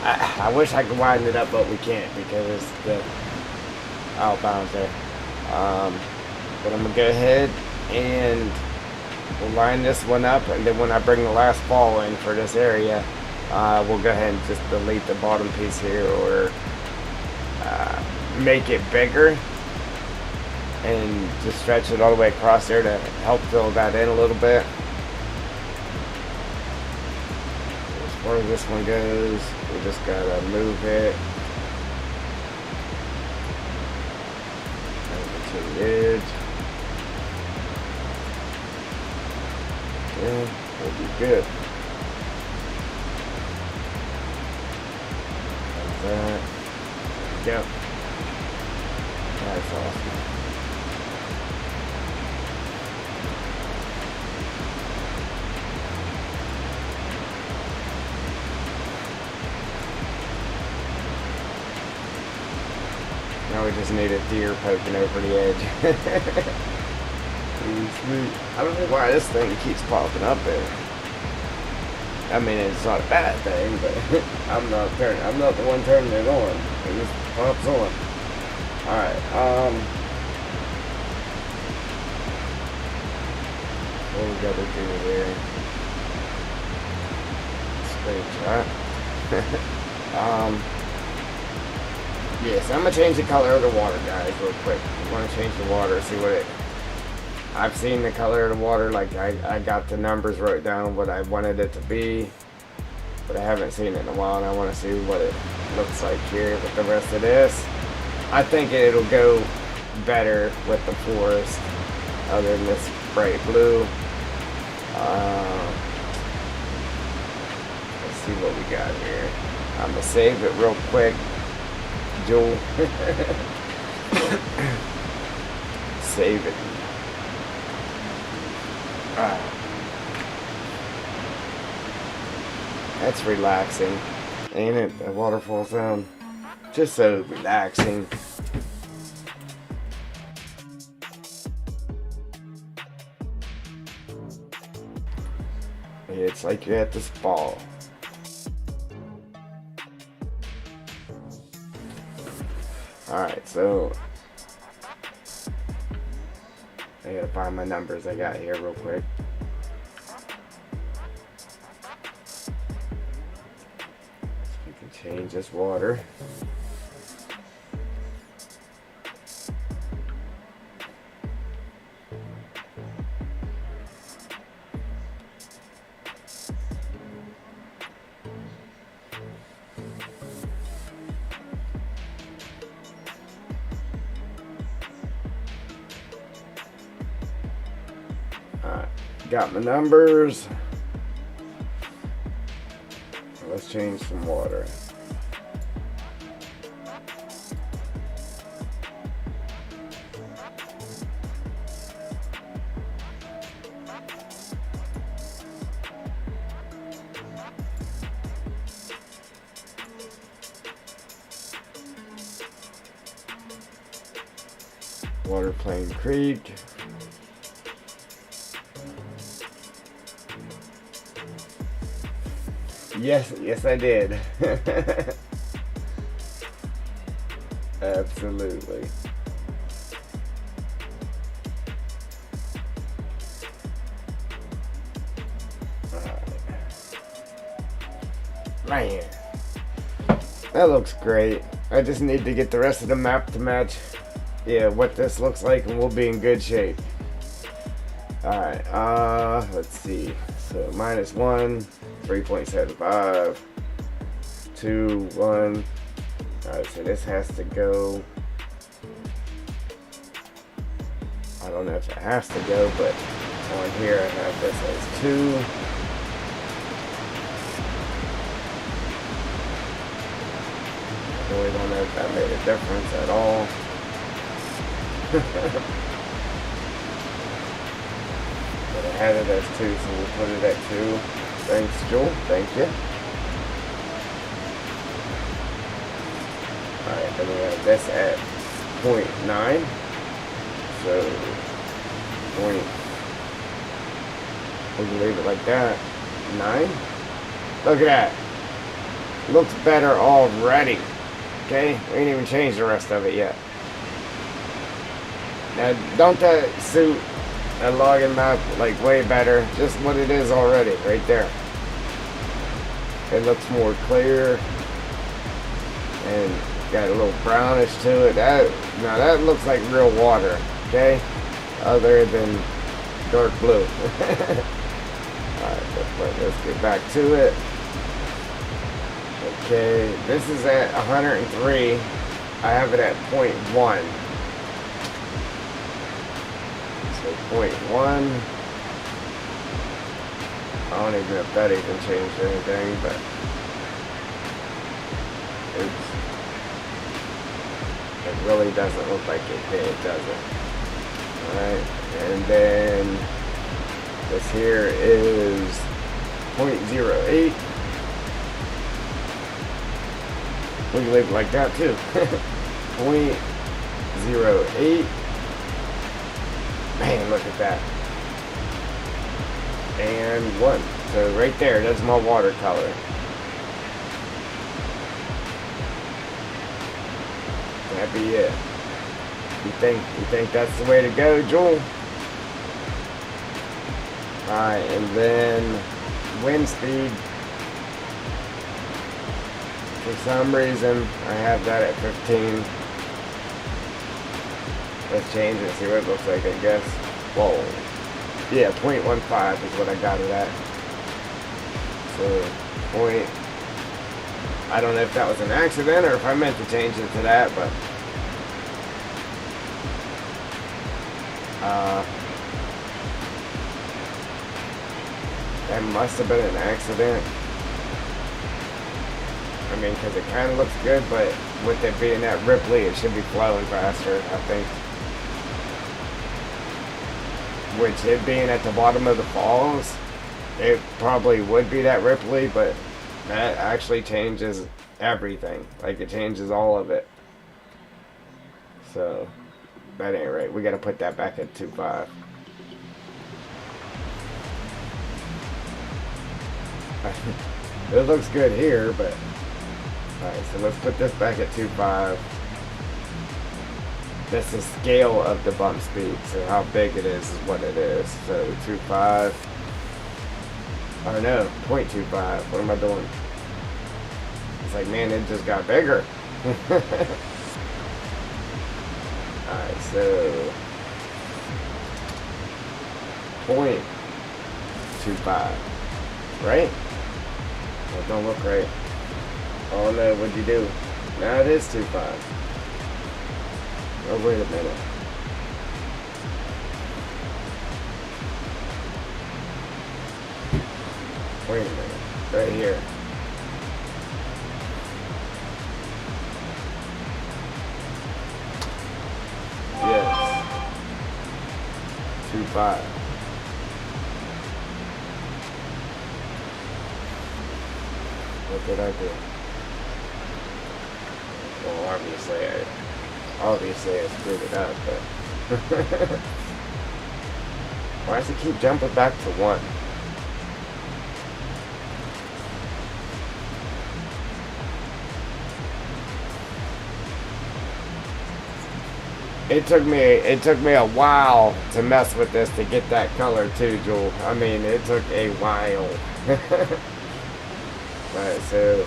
I wish I could widen it up, but we can't because it's the outbounds there. But I'm gonna go ahead and we'll line this one up, and then when I bring the last ball in for this area, we'll go ahead and just delete the bottom piece here, or make it bigger and just stretch it all the way across there to help fill that in a little bit. As far as this one goes, we just gotta move it over to the edge. Okay, we'll be good. Like that. There we go. That's awesome. Now we just need a deer poking over the edge. Sweet. I don't know why this thing keeps popping up there. I mean, it's not a bad thing, but I'm not the one turning it on. It just pops on. Alright, what we gotta do here? Screenshot. Yes, I'm gonna change the color of the water, guys, real quick. I'm gonna change the water, see what it... I've seen the color of the water, like I got the numbers wrote down what I wanted it to be, but I haven't seen it in a while, and I want to see what it looks like here with the rest of this. I think it'll go better with the forest, other than this bright blue. Let's see what we got here. I'm gonna save it real quick, Joel. Save it. That's relaxing, ain't it? The waterfall sound, just so relaxing. It's like you're at the spa. Alright, so I gotta find my numbers I got here real quick. So we can change this water. Got my numbers. Let's change some water. Water Plain Creek. Yes, I did. Absolutely. Man, that looks great. I just need to get the rest of the map to match, yeah, what this looks like, and we'll be in good shape. Alright, let's see. So -1, 3.75, 2, 1. Alright, so this has to go. I don't know if it has to go, but on here I have this as 2. I really don't know if that made a difference at all. But I had it as 2, so we'll put it at 2. Thanks, Joel. Thank you. Alright, then we have this at 0.9. So, we can leave it like that. 9. Look at that. Looks better already. Okay? We ain't even changed the rest of it yet. Now, don't that suit a logging map like way better? Just what it is already, right there. It looks more clear and got a little brownish to it. Now that looks like real water, okay? Other than dark blue. Alright, let's get back to it. Okay, this is at 103. I have it at 0.1. So 0.1. I don't even know if that even changed anything, but it really doesn't look like it did, does it? Alright, and then this here is 0.08. We can leave it like that too. 0.08. Man, look at that. And 1. So right there, that's my watercolor. That'd be it. You think that's the way to go, Joel? Alright, and then wind speed. For some reason, I have that at 15. Let's change it, see what it looks like, I guess. Whoa. Yeah, 0.15 is what I got it at. So, point. I don't know if that was an accident or if I meant to change it to that, but that must have been an accident. I mean, because it kind of looks good, but with it being that Ripley, it should be flowing faster, I think. Which, it being at the bottom of the falls, it probably would be that Ripley, but that actually changes everything. Like, it changes all of it. So, that ain't right. We gotta put that back at 2.5. It looks good here, but... Alright, so let's put this back at 2.5. That's the scale of the bump speed, so how big it is what it is. So 2.5. Or no, 0.25. What am I doing? It's like, man, it just got bigger. Alright, so 0.25. Right? That don't look right. Oh no, what'd you do? Now it is 2.5. Oh, wait a minute. Wait a minute. Right here. Yes. 2.5. What did I do? Well, obviously I screwed it up, but why does it keep jumping back to 1? It took me a while to mess with this to get that color too, Joel. I mean, it took a while. Alright, so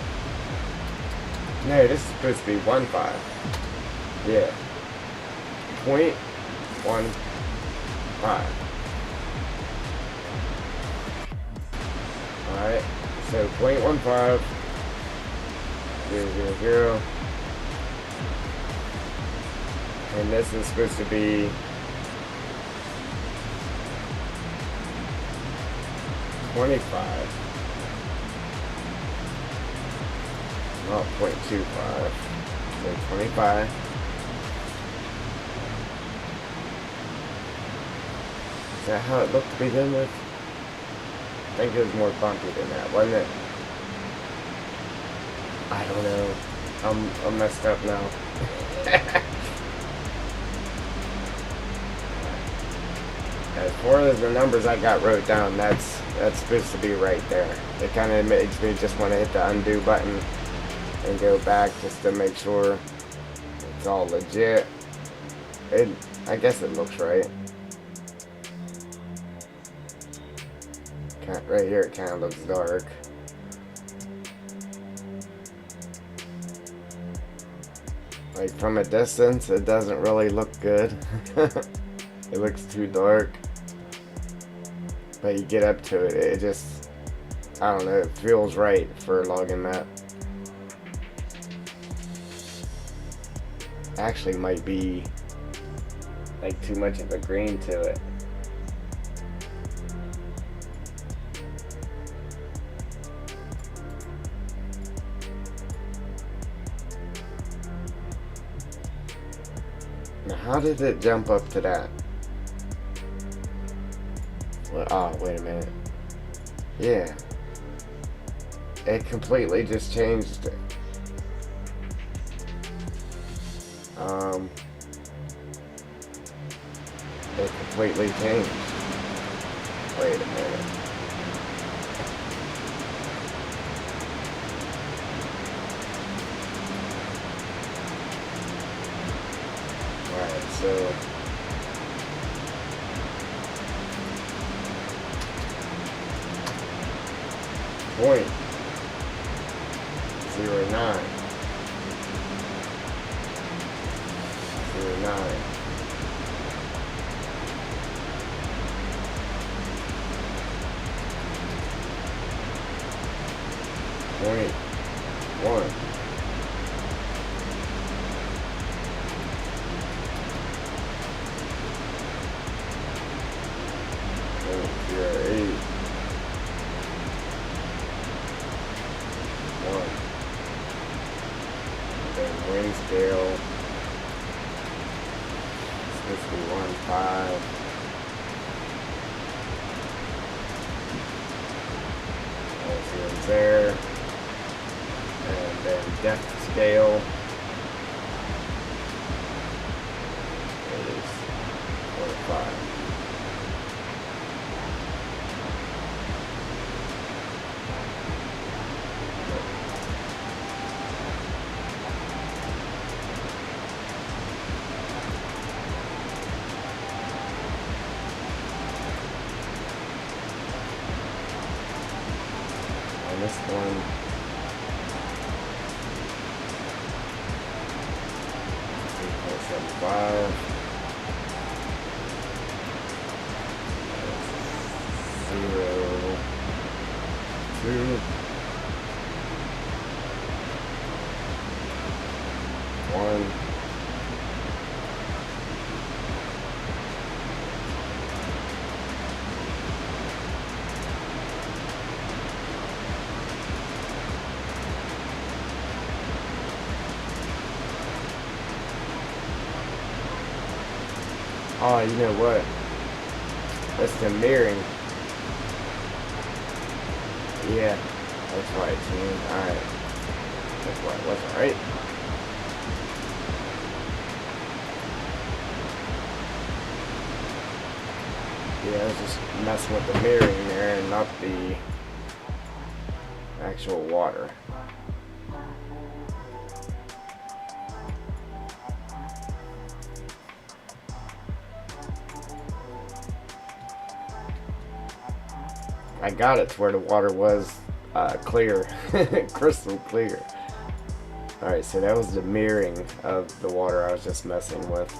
no, this is supposed to be 1.5. Yeah. 0.15. Alright, so 0.15. 0.000. And this is supposed to be 25. Not 0.25. So 25. Is that how it looked to begin with? I think it was more bumpy than that, wasn't it? I don't know. I'm messed up now. As far as the numbers I got wrote down, that's supposed to be right there. It kind of makes me just want to hit the undo button and go back just to make sure it's all legit. I guess it looks right. Right here it kind of looks dark. Like from a distance, it doesn't really look good. It looks too dark. But you get up to it, it just, I don't know, it feels right for a logging map. Actually might be like too much of a green to it. Now how did it jump up to that? Well, oh, wait a minute. Yeah. It completely just changed it. It completely changed. Wait a minute. Alright, so point 0.9 0.9 point 1 0.08 1. And then wind scale 51.5. All zeros there. And then depth scale is 45. On this one, $3.75. 0, 2, 1. Oh, you know what? That's the mirroring. Yeah, that's why it changed. Alright. That's why it wasn't right. Yeah, I was just messing with the mirroring there and not the actual water. I got it to where the water was clear, crystal clear. Alright, so that was the mirroring of the water I was just messing with.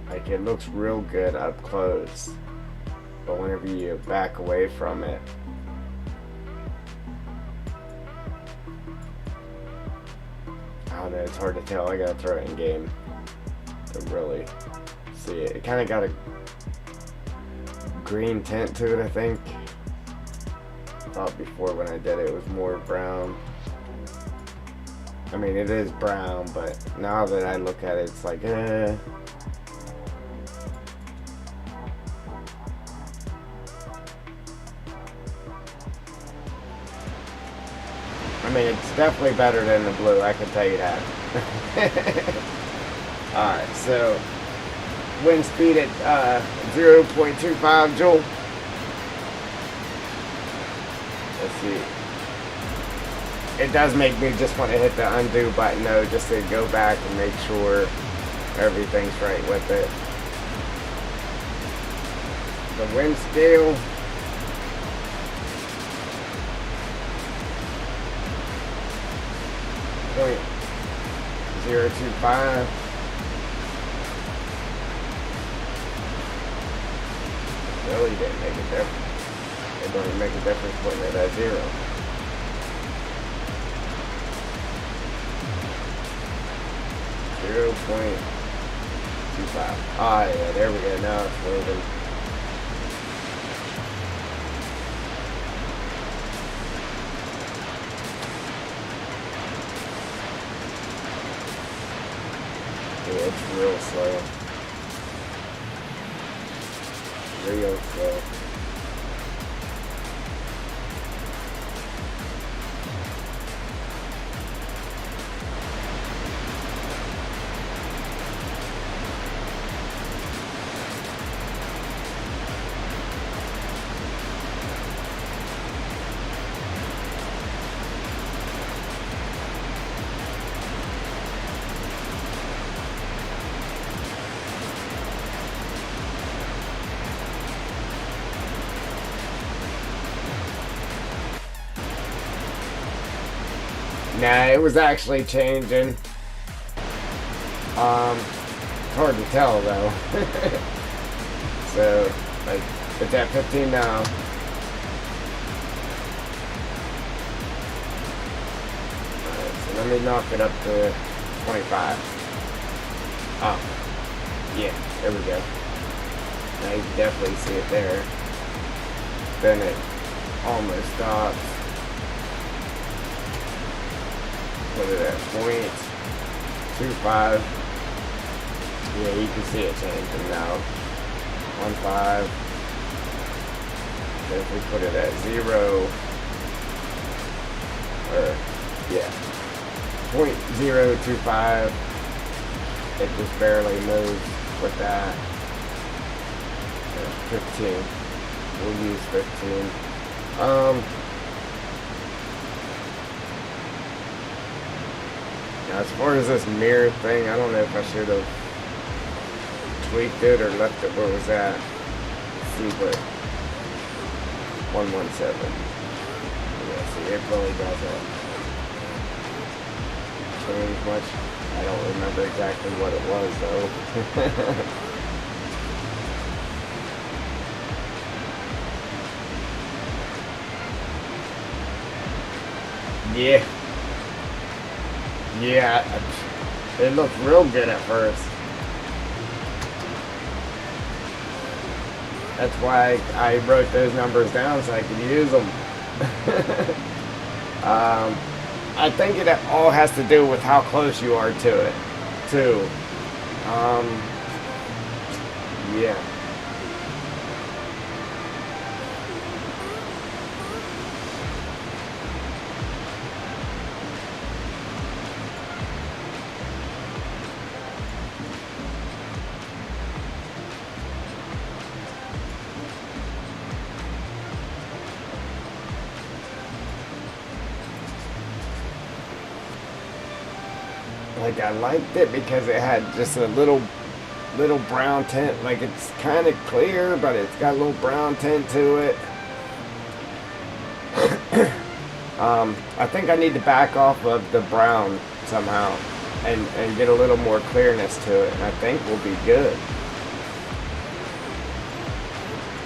Like, it looks real good up close, but whenever you back away from it, I don't know, it's hard to tell. I gotta throw it in game to really see it. It kind of got a green tint to it, I think. I thought before when I did it, it was more brown. I mean, it is brown, but now that I look at it, it's like, I mean, it's definitely better than the blue, I can tell you that. Alright, so wind speed at 0.25 joule. Let's see. It does make me just want to hit the undo button though, just to go back and make sure everything's right with it. The wind scale. .025. Really didn't make a difference. It don't even make a difference putting it at 0. .25. Ah, yeah, there we go. Now it's moving. Yeah, it's real slow. Real slow. Nah, it was actually changing. It's hard to tell though. So, like, it's at 15 now. Alright, so let me knock it up to 25. Oh, yeah, there we go. Now you can definitely see it there. Then it almost stops. Put it at 0.25. Yeah, you can see it changing now. 1.5. Then if we put it at 0, or yeah, 0.025, it just barely moves with that. 15. We'll use 15. Now as far as this mirror thing, I don't know if I should have tweaked it or left it where it was at. Let's see what 117. Yeah, see, it really doesn't change much. I don't remember exactly what it was though. Yeah. Yeah, it looked real good at first. That's why I wrote those numbers down so I could use them. I think it all has to do with how close you are to it, too. Yeah. Like, I liked it because it had just a little brown tint. Like, it's kind of clear, but it's got a little brown tint to it. I think I need to back off of the brown somehow and get a little more clearness to it, and I think we'll be good.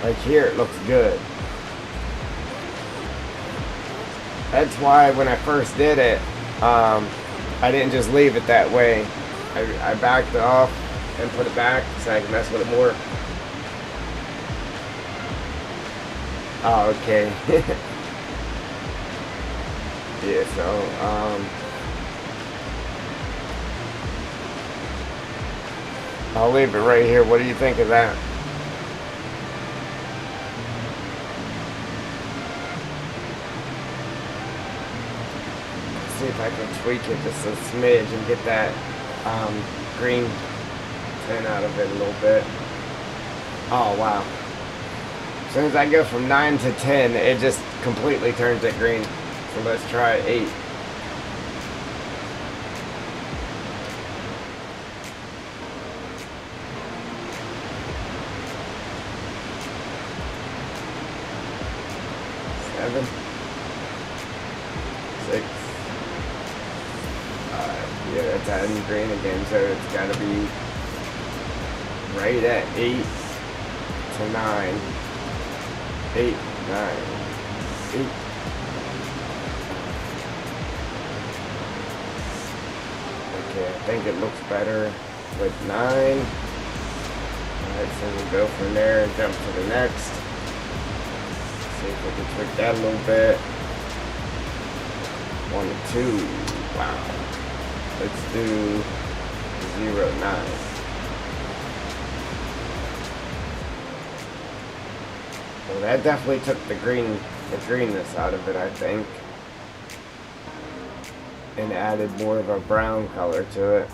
Like here, it looks good. That's why when I first did it, I didn't just leave it that way. I backed it off and put it back so I can mess with it more. Oh, okay. Yeah, so, I'll leave it right here. What do you think of that? See if I can tweak it just a smidge and get that green tint out of it a little bit. Oh wow. As soon as I go from 9 to 10, it just completely turns it green. So let's try 8. Seven. 6. Yeah, that's adding green again, so it's got to be right at 8 to 9. 8, 9, 8. Okay, I think it looks better with 9. Alright, so we'll go from there and jump to the next. See if we can tweak that a little bit. 1 and 2. Wow. Let's do 0, 9. Well, that definitely took the greenness out of it, I think, and added more of a brown color to it.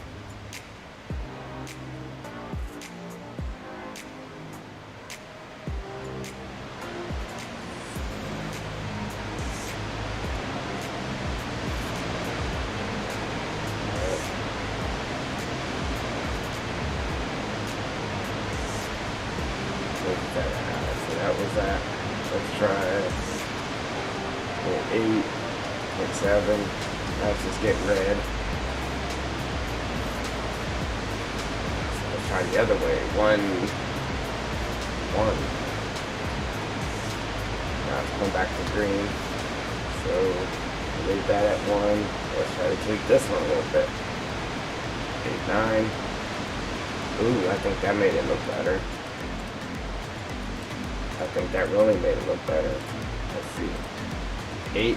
So that was that. Let's try 0.8, 0.7. Let's just get red. Let's try the other way. One. Now it's going back to green. So leave that at 1. Let's try to tweak this one a little bit. 8, 9. Ooh, I think that made it look better. I think that really made it look better. Let's see. 8,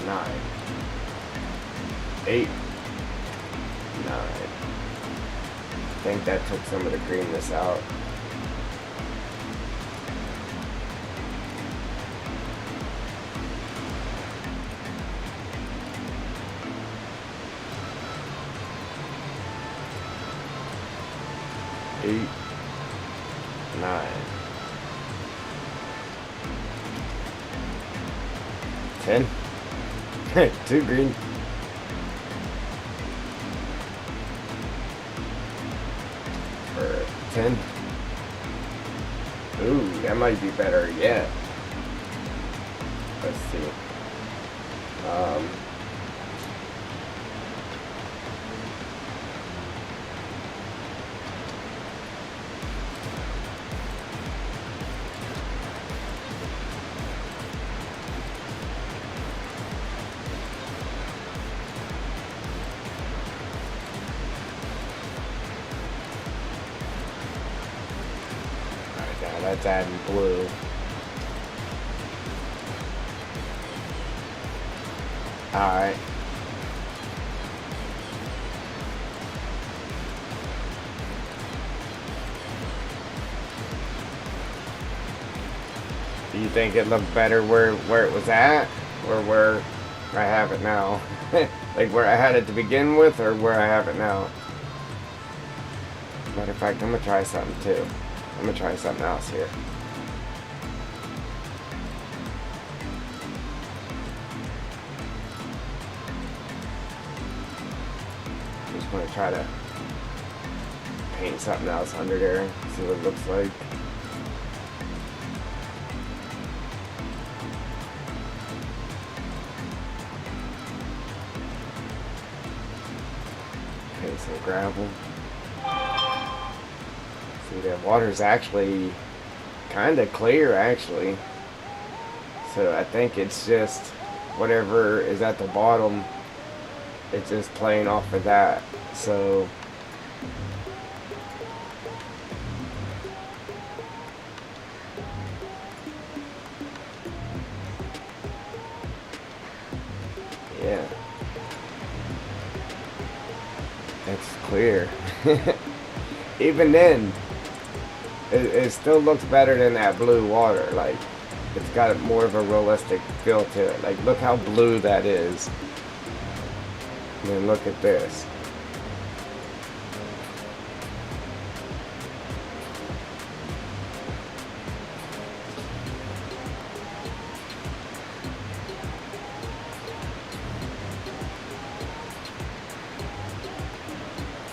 9. 8, 9. I think that took some of the greenness out. Eight, 9, 10. Too green. For 10. Ooh, that might be better yet. Let's see. Let's add blue. Alright. Do you think it looked better where it was at? Or where I have it now? Like where I had it to begin with or where I have it now? Matter of fact, I'm gonna try something too. I'm gonna try something else here. I'm just gonna try to paint something else under there, see what it looks like. Paint some gravel. See, the water's actually kind of clear, actually. So I think it's just whatever is at the bottom, it's just playing off of that. So yeah, it's clear. Even then, it still looks better than that blue water. Like, it's got more of a realistic feel to it. Like, look how blue that is. And then look at this.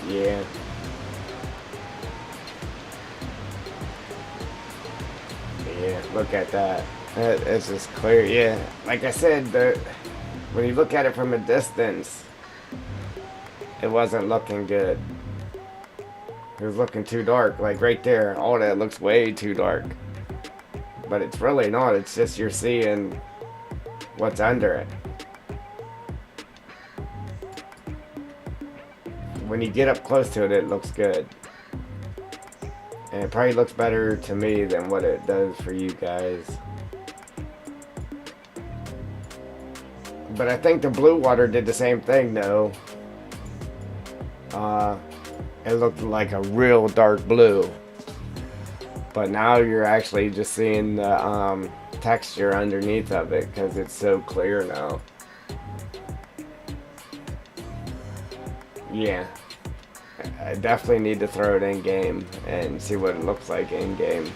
Yeah. Yeah, look at that. It's just clear. Yeah, like I said, when you look at it from a distance, it wasn't looking good. It was looking too dark. Like right there, all that looks way too dark. But it's really not. It's just you're seeing what's under it. When you get up close to it, it looks good. And it probably looks better to me than what it does for you guys. But I think the blue water did the same thing though. It looked like a real dark blue. But now you're actually just seeing the texture underneath of it because it's so clear now. Yeah. I definitely need to throw it in game and see what it looks like in game.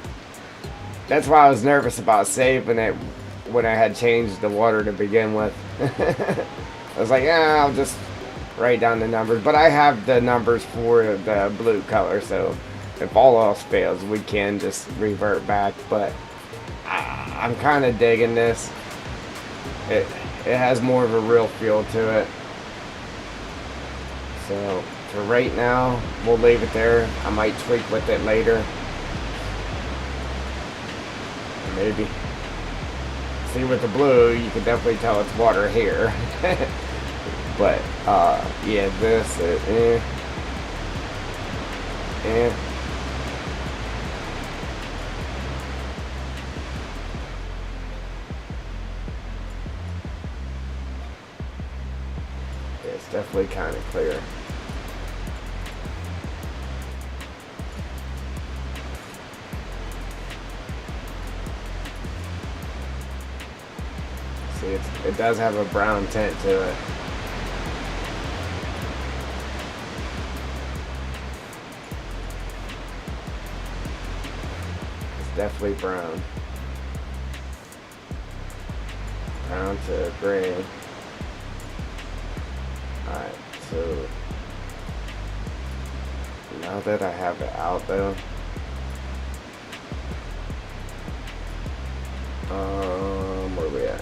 That's why I was nervous about saving it when I had changed the water to begin with. I was like, yeah, I'll just write down the numbers. But I have the numbers for the blue color, so if all else fails, we can just revert back. But I'm kind of digging this. It has more of a real feel to it. So for right now, we'll leave it there. I might tweak with it later. Maybe. See, with the blue, you can definitely tell it's water here. But, yeah, this is, it's definitely kind of clear. See, it does have a brown tint to it. It's definitely brown. Brown to gray. Alright, so now that I have it out though, where we at?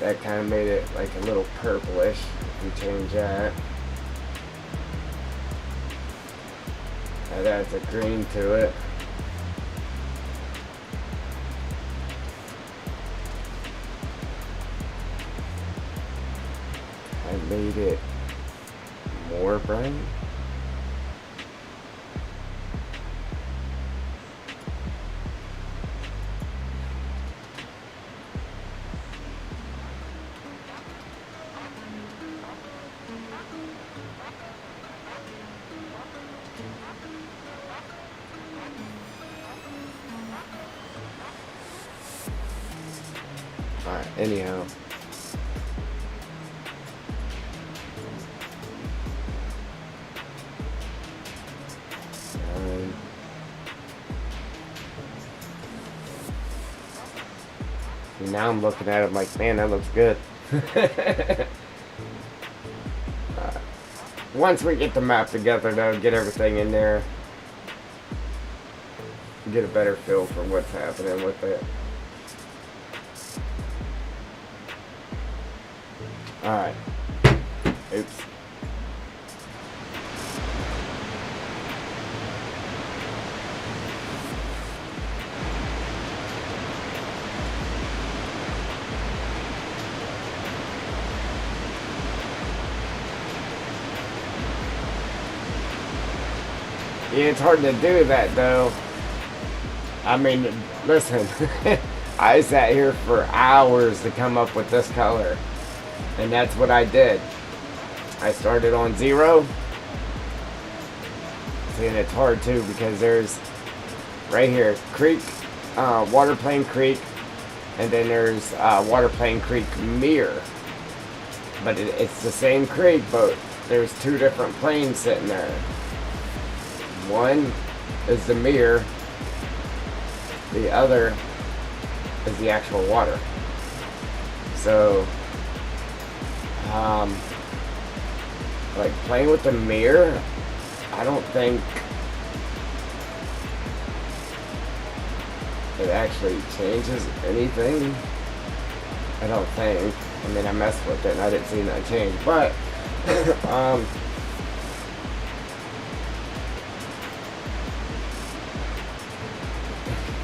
That kind of made it like a little purplish. If we change that, that adds a green to it. I made it more bright. Alright, anyhow. Now I'm looking at it like, man, that looks good. Once we get the map together, though, get everything in there, get a better feel for what's happening with it. Alright. Oops. Yeah, it's hard to do that though. I mean, listen, I sat here for hours to come up with this color. And that's what I did. I started on 0. See, and it's hard too because there's right here, creek, water plane creek, and then there's water plane creek mirror. But it's the same creek, but there's 2 different planes sitting there. One is the mirror, the other is the actual water. So, like playing with the mirror, I don't think it actually changes anything. I don't think. I mean, I messed with it and I didn't see that change, but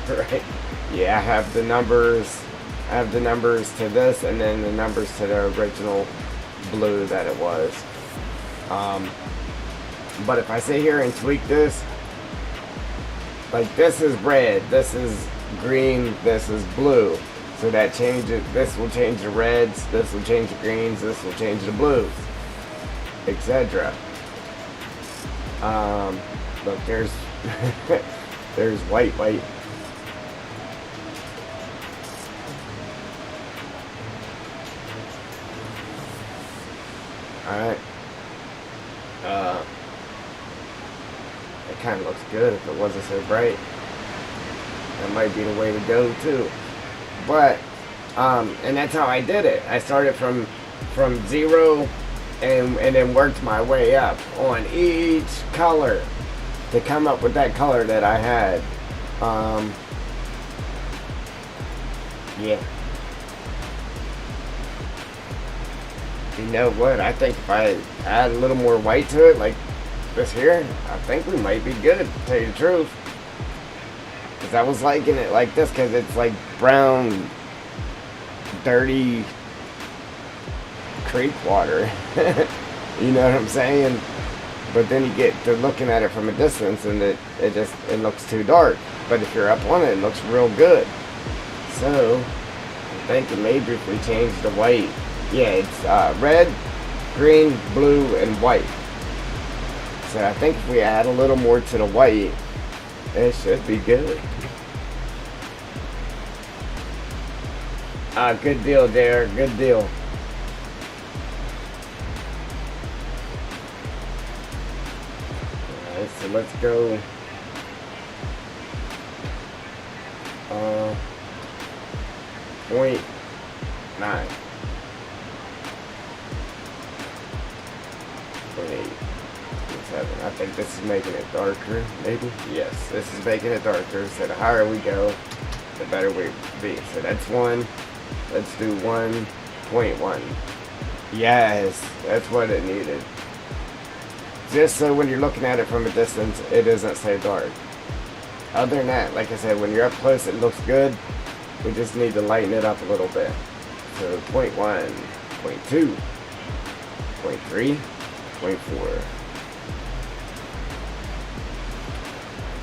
right. Yeah, I have the numbers. I have the numbers to this, and then the numbers to the original blue that it was. But if I sit here and tweak this, like this is red, this is green, this is blue. So that changes. This will change the reds. This will change the greens. This will change the blues, etc. Look, there's there's white. Alright. It kind of looks good if it wasn't so bright. That might be the way to go too. But and that's how I did it. I started from zero, and then worked my way up on each color to come up with that color that I had. Yeah. You know what? I think if I add a little more white to it, like this here, I think we might be good, to tell you the truth. Because I was liking it like this, because it's like brown, dirty creek water. You know what I'm saying? But then you get to looking at it from a distance, and it looks too dark. But if you're up on it, it looks real good. So I'm thinking maybe if we change the white, yeah, it's red, green, blue, and white. So I think if we add a little more to the white, it should be good. Good deal, Derek. Good deal. Alright, so let's go. 0.9. 0.8. 7. I think this is making it darker, maybe? Yes, this is making it darker. So the higher we go, the better we be. So that's 1. Let's do 1.1. Yes, that's what it needed. Just so when you're looking at it from a distance, it doesn't so dark. Other than that, like I said, when you're up close, it looks good. We just need to lighten it up a little bit. So 0.1, 0.2, 0.3, 0.4.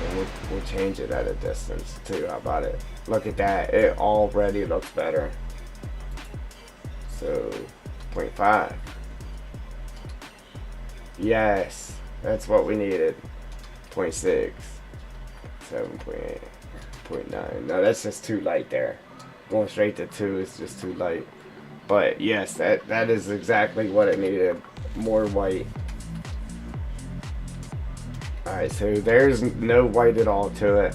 And we'll change it at a distance too. How about it? Look at that. It already looks better. So 0.5. Yes, that's what we needed. 0.6, 7.8, 0.9. No, that's just too light there. Going straight to 2 is just too light. But yes, that is exactly what it needed. More white. Alright, so there's no white at all to it.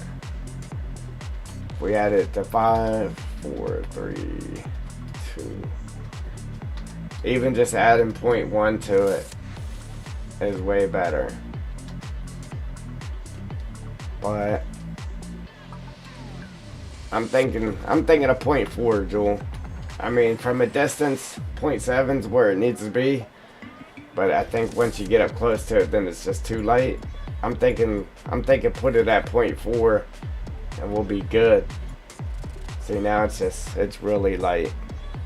We add it to 5, 4, 3, 2. Even just adding 0.1 to it is way better. But I'm thinking of 0.4, Jewel. I mean, from a distance, 0.7 is where it needs to be. But I think once you get up close to it, then it's just too light. I'm thinking put it at 0.4 and we'll be good. See, now it's really light,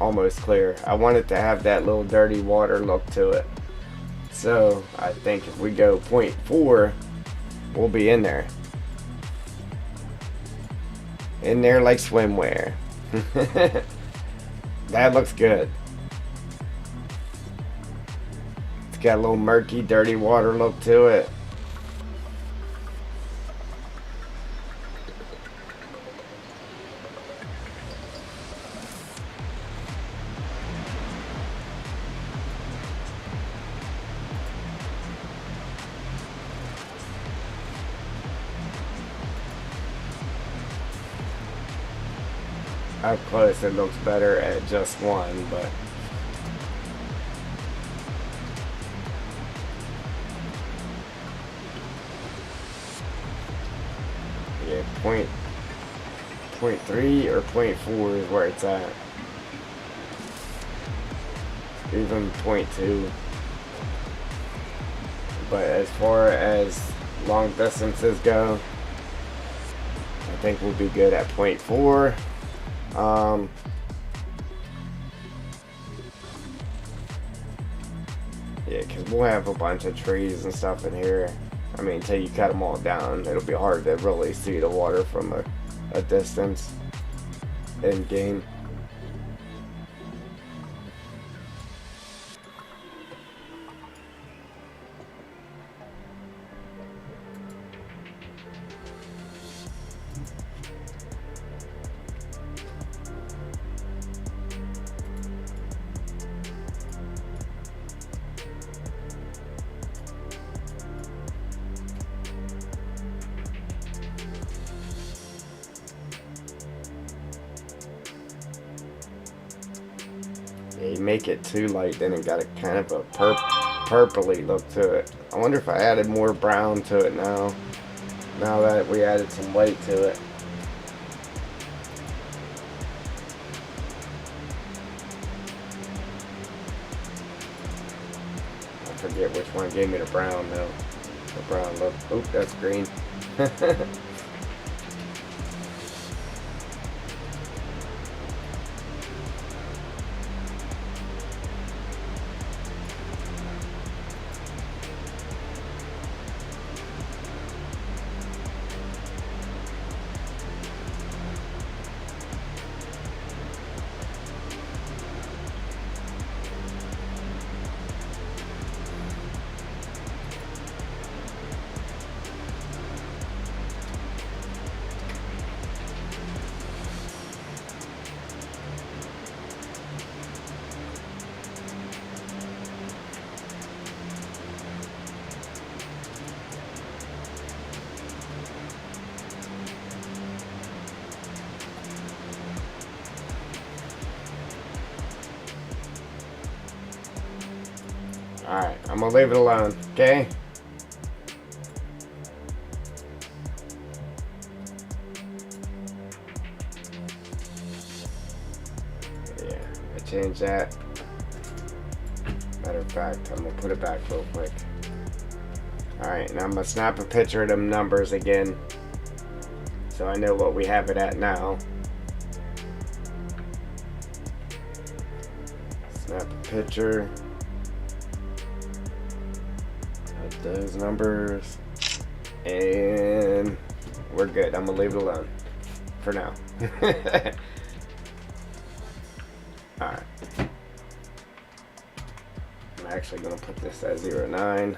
almost clear. I want it to have that little dirty water look to it. So I think if we go 0.4, we'll be in there. In there like swimwear. That looks good. It's got a little murky, dirty water look to it. Up close it looks better at just 1, but yeah, 0.3 or 0.4 is where it's at. Even 0.2. But as far as long distances go, I think we'll be good at 0.4. Yeah, because we'll have a bunch of trees and stuff in here. I mean, until you cut them all down, it'll be hard to really see the water from a distance in game. You make it too light, then it got a kind of a purpley look to it. I wonder if I added more brown to it now. Now that we added some white to it. I forget which one gave me the brown though. The brown look. Oop, that's green. Alright, I'm gonna leave it alone, okay? Yeah, I changed that. Matter of fact, I'm gonna put it back real quick. Alright, now I'm gonna snap a picture of them numbers again, so I know what we have it at now. Snap a picture. Those numbers, and we're good. I'm gonna leave it alone for now. Alright, I'm actually gonna put this at 09, and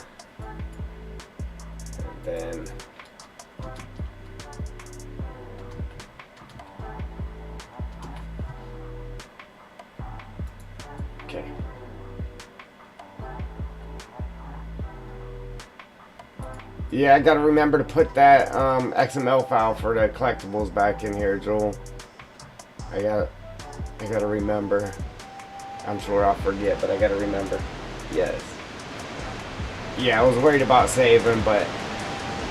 then okay. Yeah, I gotta remember to put that XML file for the collectibles back in here, Joel. I gotta remember. I'm sure I'll forget, but I gotta remember. Yes. Yeah, I was worried about saving, but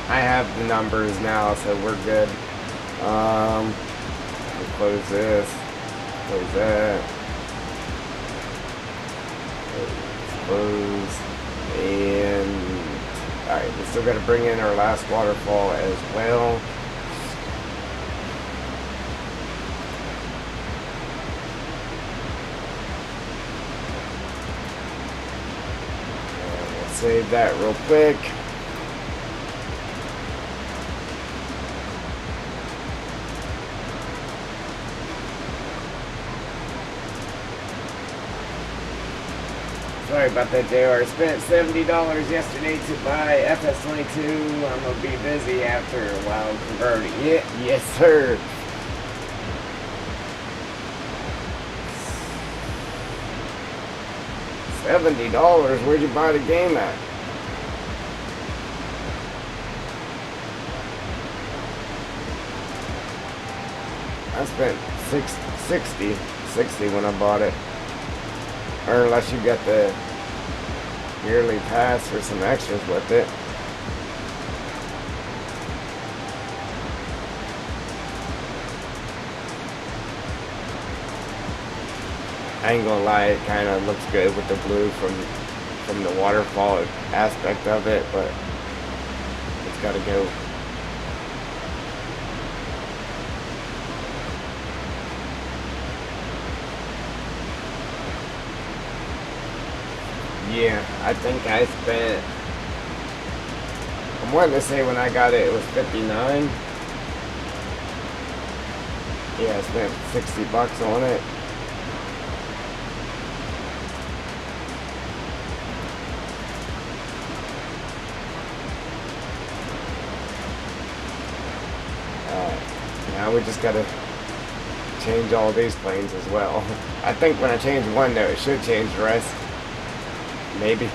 I have the numbers now, so we're good. We'll close this. Close that. Close. And alright, we still got to bring in our last waterfall as well. And we'll save that real quick. Sorry about that, JR. Spent $70 yesterday to buy FS22. I'm going to be busy after a while converting it. Yes, sir. $70? Where'd you buy the game at? I spent $60 when I bought it. Or unless you got the yearly pass or some extras with it. I ain't gonna lie, it kind of looks good with the blue from the waterfall aspect of it, but it's gotta go. Yeah, I think I spent, I'm wanting to say when I got it, it was 59. Yeah, I spent $60 on it. Now we just gotta change all these planes as well. I think when I change one though, it should change the rest. Maybe. We'll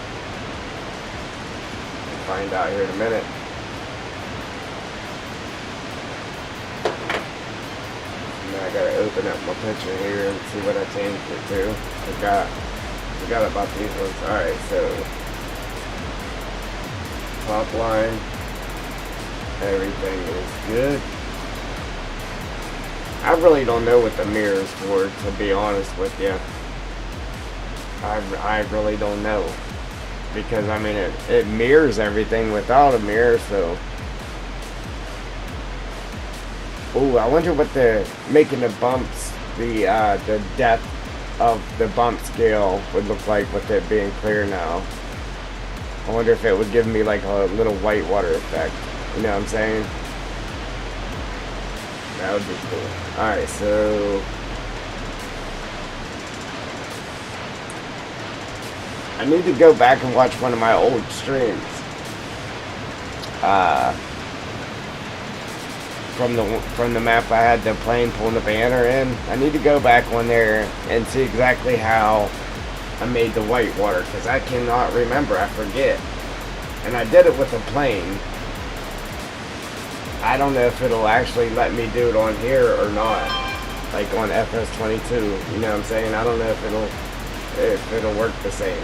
find out here in a minute. gotta open up my picture here and see what I changed it to. Forgot about these ones. Alright, so top line, everything is good. I really don't know what the mirror is for, to be honest with you. I really don't know. Because, I mean, it mirrors everything without a mirror, so... Ooh, I wonder what making the bumps, the depth of the bump scale would look like with it being clear now. I wonder if it would give me like a little whitewater effect. You know what I'm saying? That would be cool. Alright, so... I need to go back and watch one of my old streams. From the map I had the plane pulling the banner in. I need to go back on there and see exactly how I made the whitewater, because I cannot remember. I forget. And I did it with a plane. I don't know if it'll actually let me do it on here or not. Like on FS22. You know what I'm saying? I don't know if it'll work the same.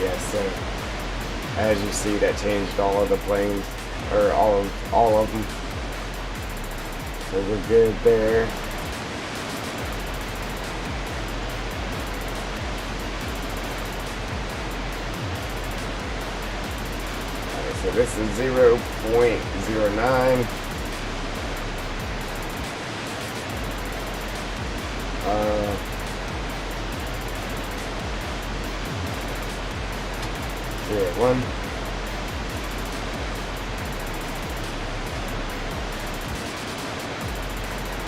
Yes, so as you see, that changed all of the planes, or all of them. So we're good there. Alright, so this is 0.09. One.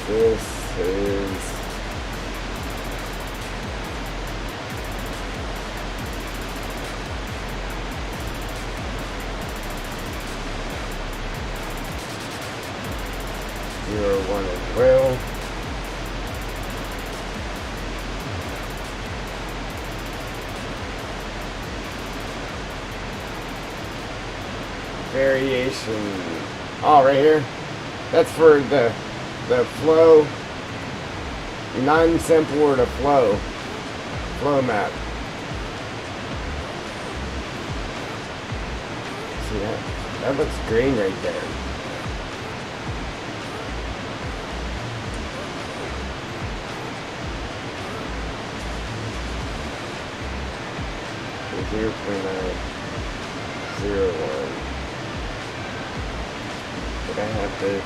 This is 0.1 as well. Variation. Oh, right here. That's for the flow. Non-simple or the flow map. See that? That looks green right there. So 0.901. I have this.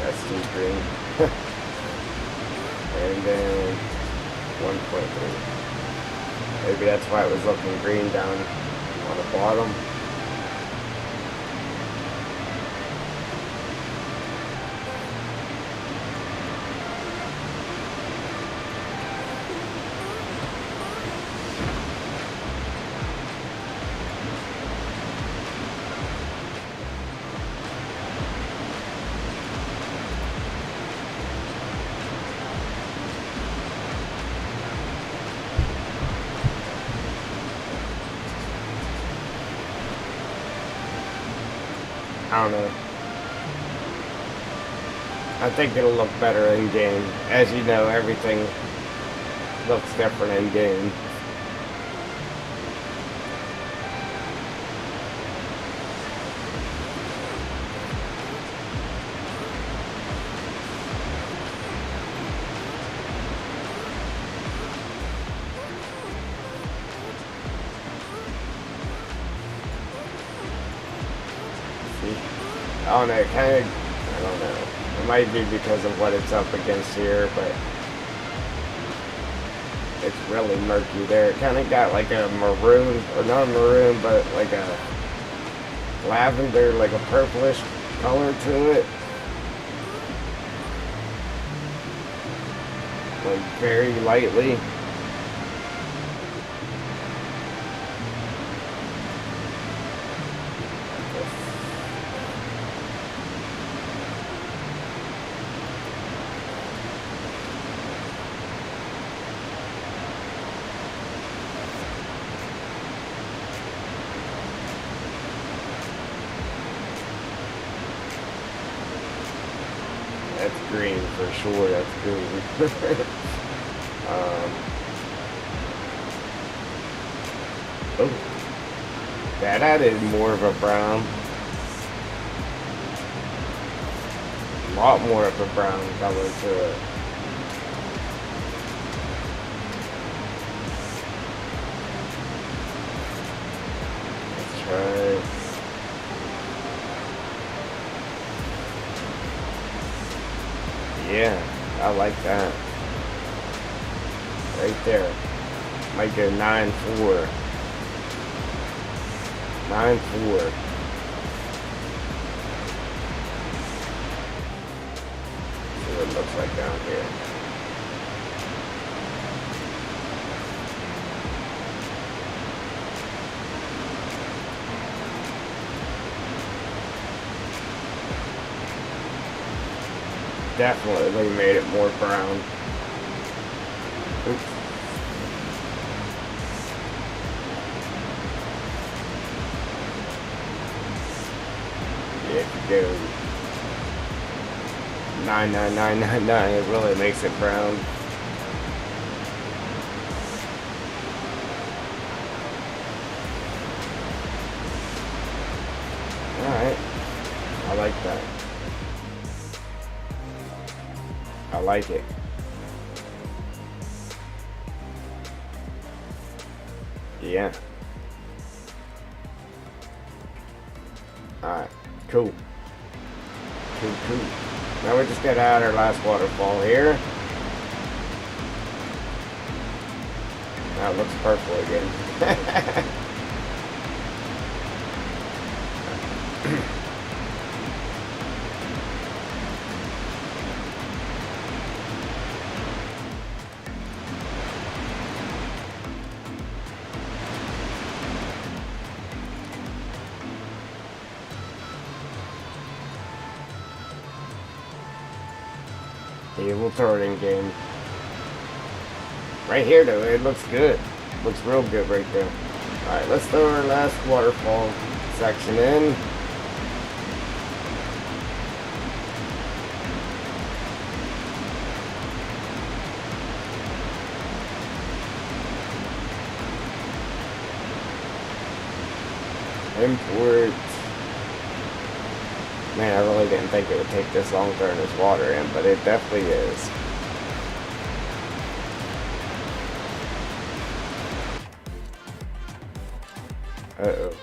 That's too green. And then 1.3. Maybe that's why it was looking green down on the bottom. I don't know. I think it'll look better in game. As you know, everything looks different in game. I don't know, I don't know. It might be because of what it's up against here, but it's really murky there. It kind of got like a maroon, or not a maroon, but like a lavender, like a purplish color to it. Like very lightly. That's green for sure. That's green. Oh, that added more of a brown. A lot more of a brown color to it. Let's try it. Yeah, I like that. Right there. Might go 9-4. 9-4. See what it looks like down here. Definitely made it more brown. Oops. Yeah, if you go 99999, it really makes it brown. Alright. I like that. I like it. Yeah. Alright. Cool. Cool. Now we just gotta add our last waterfall here. Now it looks purple again. Evil turning game. Right here though, it looks good. Looks real good right there. Alright, let's throw our last waterfall section in. Import. Man, I really didn't think it would take this long to turn this water in, but it definitely is. Uh-oh.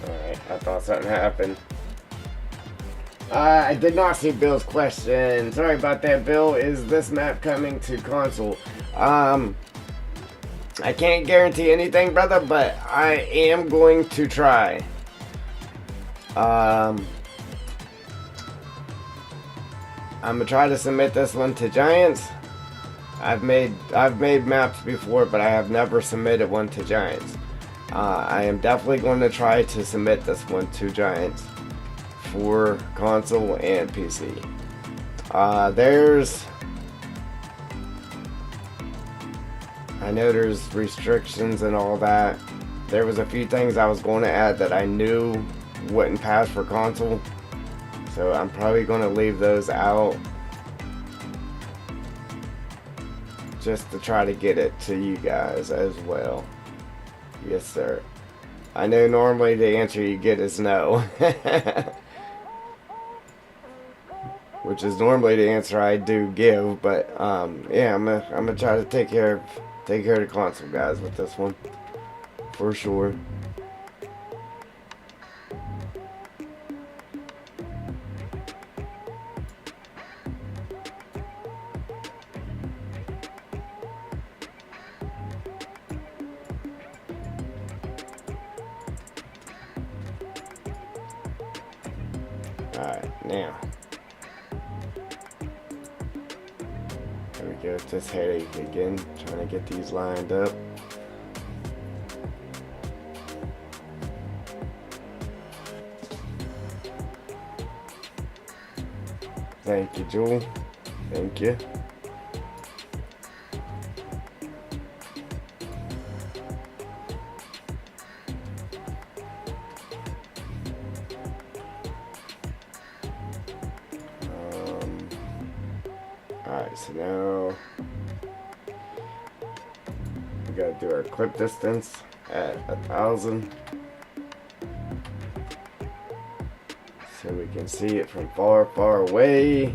Alright, I thought something happened. I did not see Bill's question. Sorry about that, Bill. Is this map coming to console? I can't guarantee anything, brother, but I am going to try. I'm gonna try to submit this one to Giants. I've made maps before, but I have never submitted one to Giants. I am definitely going to try to submit this one to Giants for console and PC. I know there's restrictions and all that. There was a few things I was going to add that I knew wouldn't pass for console, so I'm probably going to leave those out just to try to get it to you guys as well. Yes, sir. I know normally the answer you get is no. Which is normally the answer I do give, but yeah, I'm gonna try to take care of the console guys with this one for sure. Alright, now here we go with this headache again, trying to get these lined up. Thank you, Jewel. Thank you. Alright, so now we gotta do our clip distance at 1,000 so we can see it from far, far away.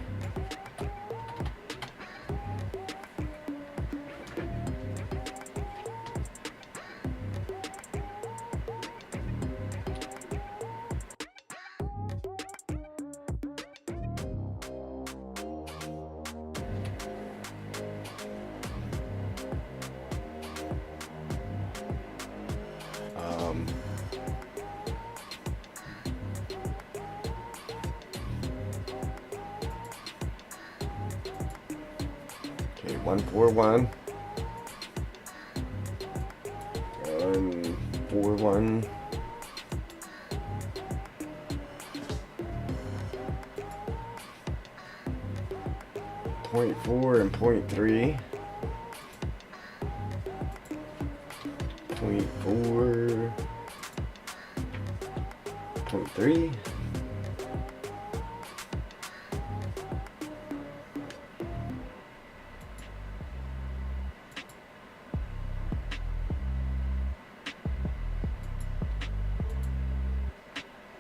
Okay, 141. 141. 0.4 and 0.3. 0.4. 0.3.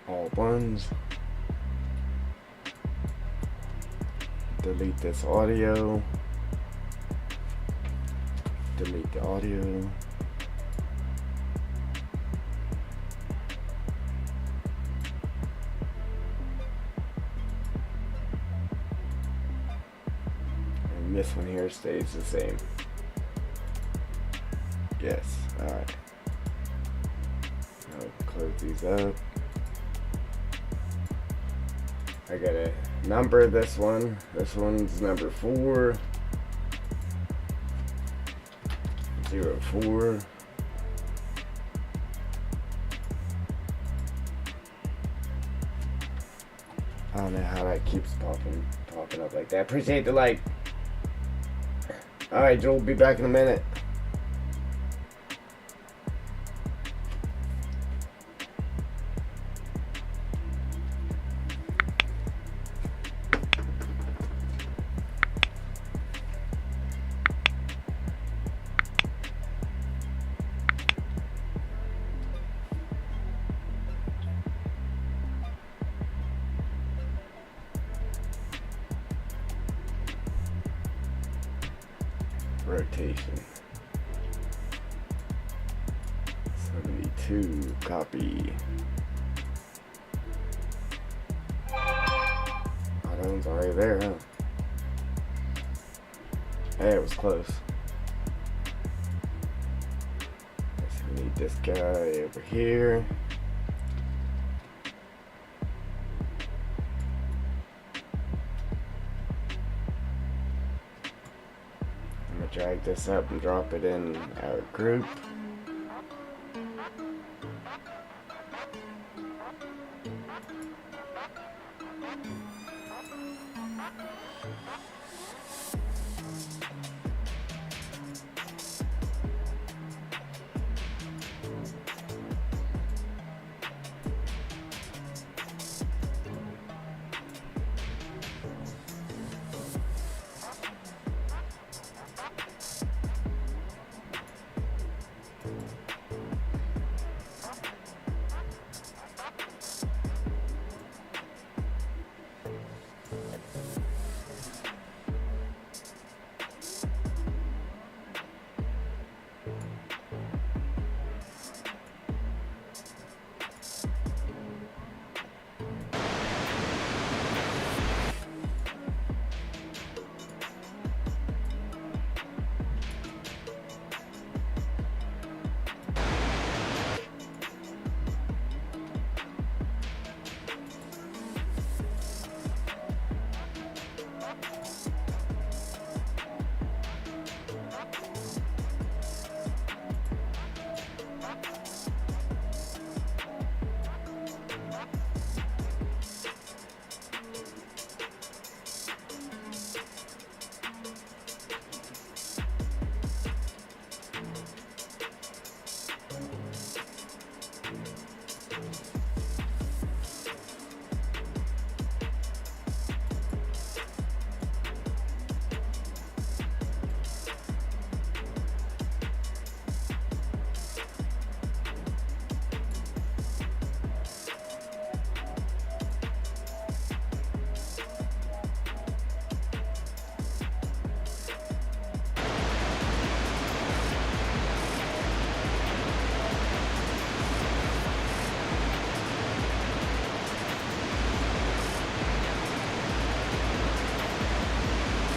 All ones. Delete this audio. Delete the audio. And this one here stays the same. Yes, alright. Now close these up. I gotta number this one. This one's number 4. 04. I don't know how that keeps popping up like that. Appreciate the like. Alright, Joel, be back in a minute. Rotation 72. Copy. Oh, that one's already there, huh? Hey, it was close. Guess we need this guy over here. Drag this up and drop it in our group.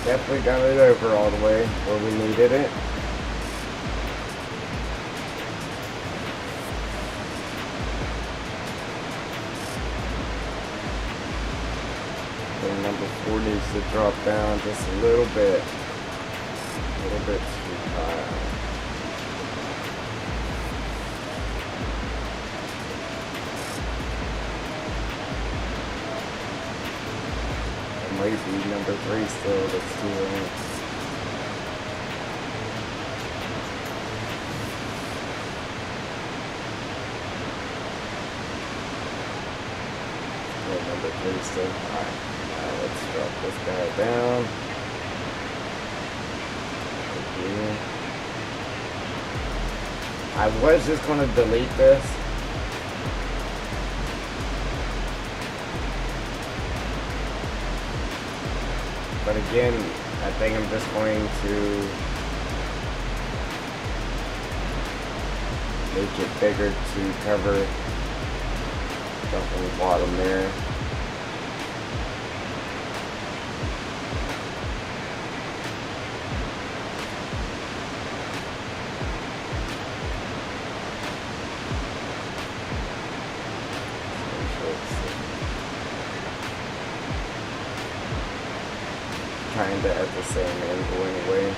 Definitely got it over all the way where we needed it. And number 4 needs to drop down just a little bit. A little bit too high. Might be number 3 still, that's too late. Oh, number 3 still. Alright, now let's drop this guy down. Here. I was just going to delete this. But again, I think I'm just going to make it bigger to cover the whole bottom there. Kinda at the same angle anyway.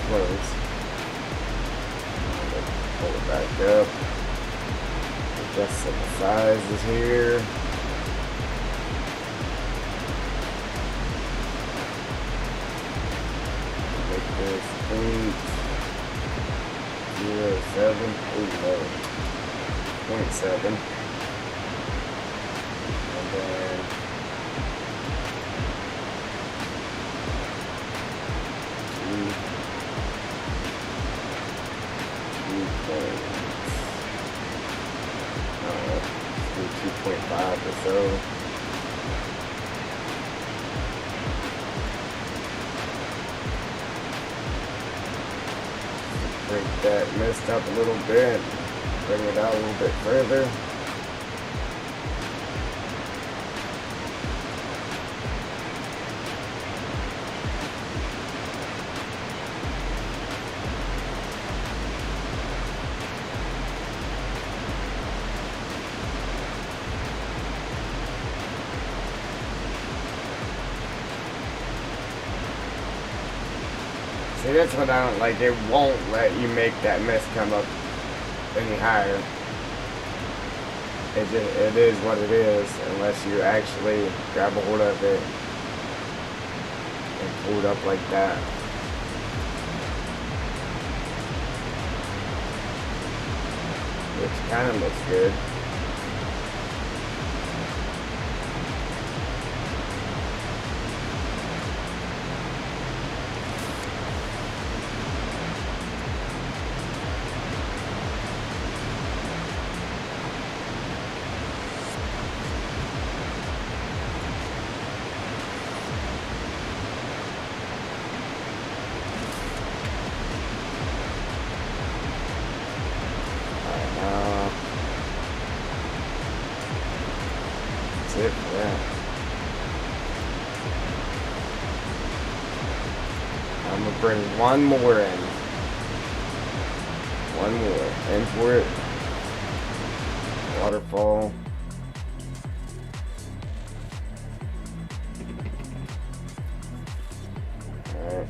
Close. Pull it back up. Adjust some sizes here. Make this 0.07. Oh no. 0.7. Let's do 2.5 or so. Break that mist up a little bit. Bring it out a little bit further. See, that's what I don't like. It won't let you make that mist come up any higher. It is what it is, unless you actually grab a hold of it and pull it up like that. Which kind of looks good. It for that. I'm gonna bring one more in. One more. In for it. Waterfall. Alright.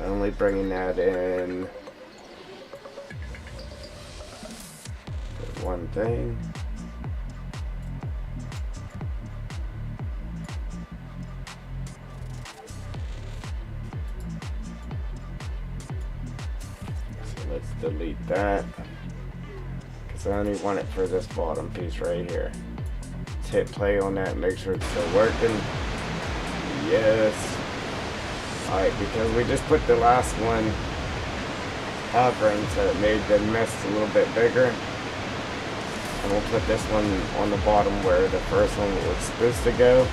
Only bringing that in. One thing. So let's delete that because I only want it for this bottom piece right here. Let's hit play on that, make sure it's still working. Yes. Alright, because we just put the last one hovering, so it made the mist a little bit bigger. And we'll put this one on the bottom where the first one was supposed to go.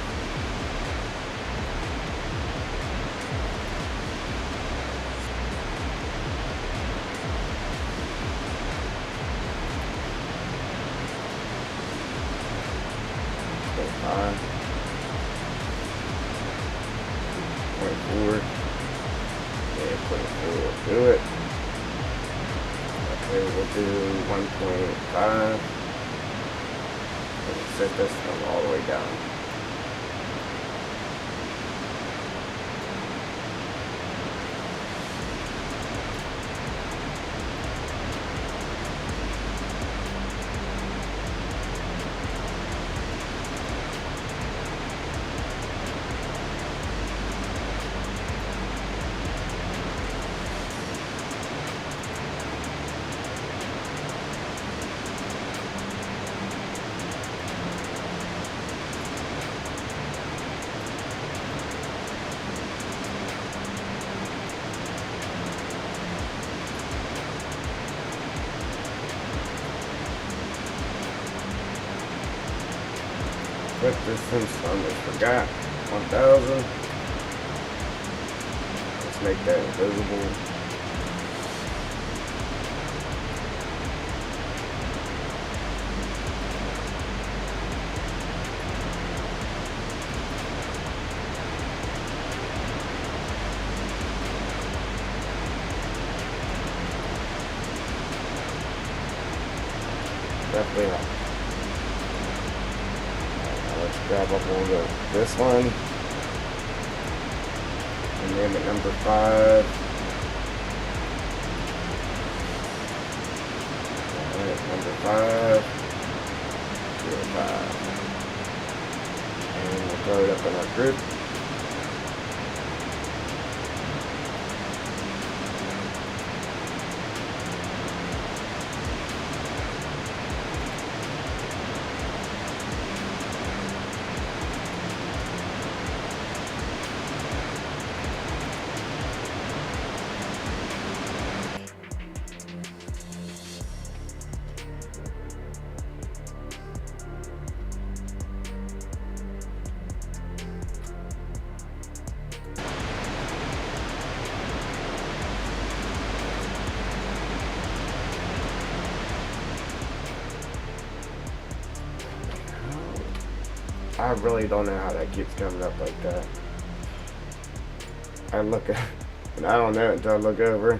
0.4. Yeah, 0.4 will do it. Okay, we'll do 1.5. And set this one all the way down. Put this in some, I forgot. 1000. Let's make that invisible. Definitely not. Let's grab up all this one and name it number 5. Alright, number 5, 05. And we'll throw it up in our group. I really don't know how that keeps coming up like that. I look at, and I don't know until I look over.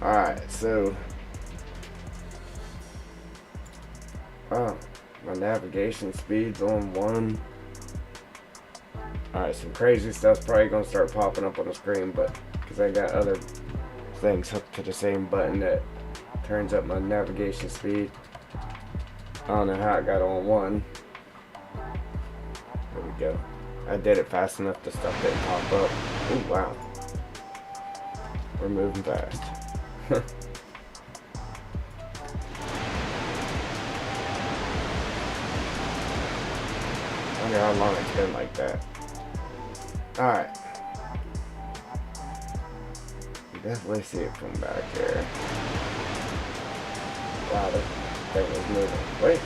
Alright, so my navigation speed's on 1. Alright, some crazy stuff's probably gonna start popping up on the screen, but because I got other things hooked to the same button that turns up my navigation speed. I don't know how it got on 1. There we go. I did it fast enough the stuff didn't pop up. Oh wow. We're moving fast. I wonder how long it's been like that. Alright. You definitely see it from back here. Wow, the thing is moving. Wait.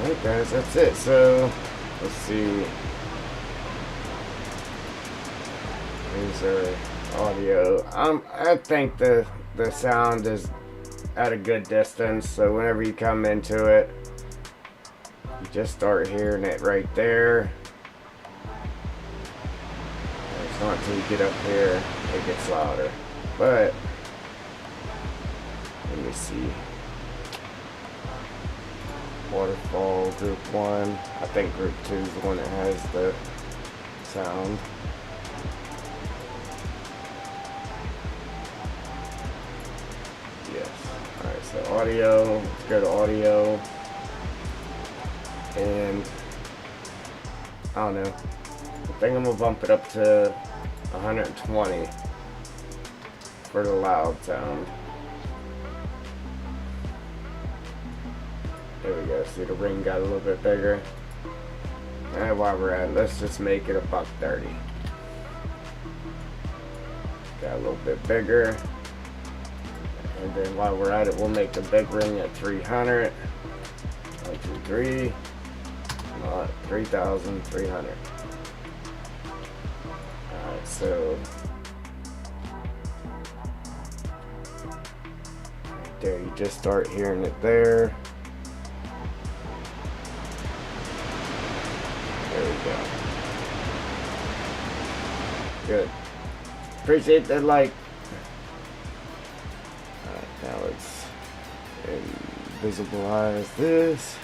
Alright guys, that's it. So let's see. Here's our audio. I think the sound is at a good distance, so whenever you come into it, you just start hearing it right there. It's not until you get up here it gets louder. But let me see. Waterfall group 1. I think group 2 is the one that has the sound. Yes. Alright, so audio. Let's go to audio. And I don't know. I think I'm gonna bump it up to 120 for the loud sound. There we go. See, the ring got a little bit bigger. And while we're at it, let's just make it $1.30. that a little bit bigger. And then while we're at it, we'll make the big ring at 300. 1, 2, 3. 3,300. Alright, so right there, you just start hearing it there. There we go. Good. Appreciate that like. Alright, now let's invisibilize this.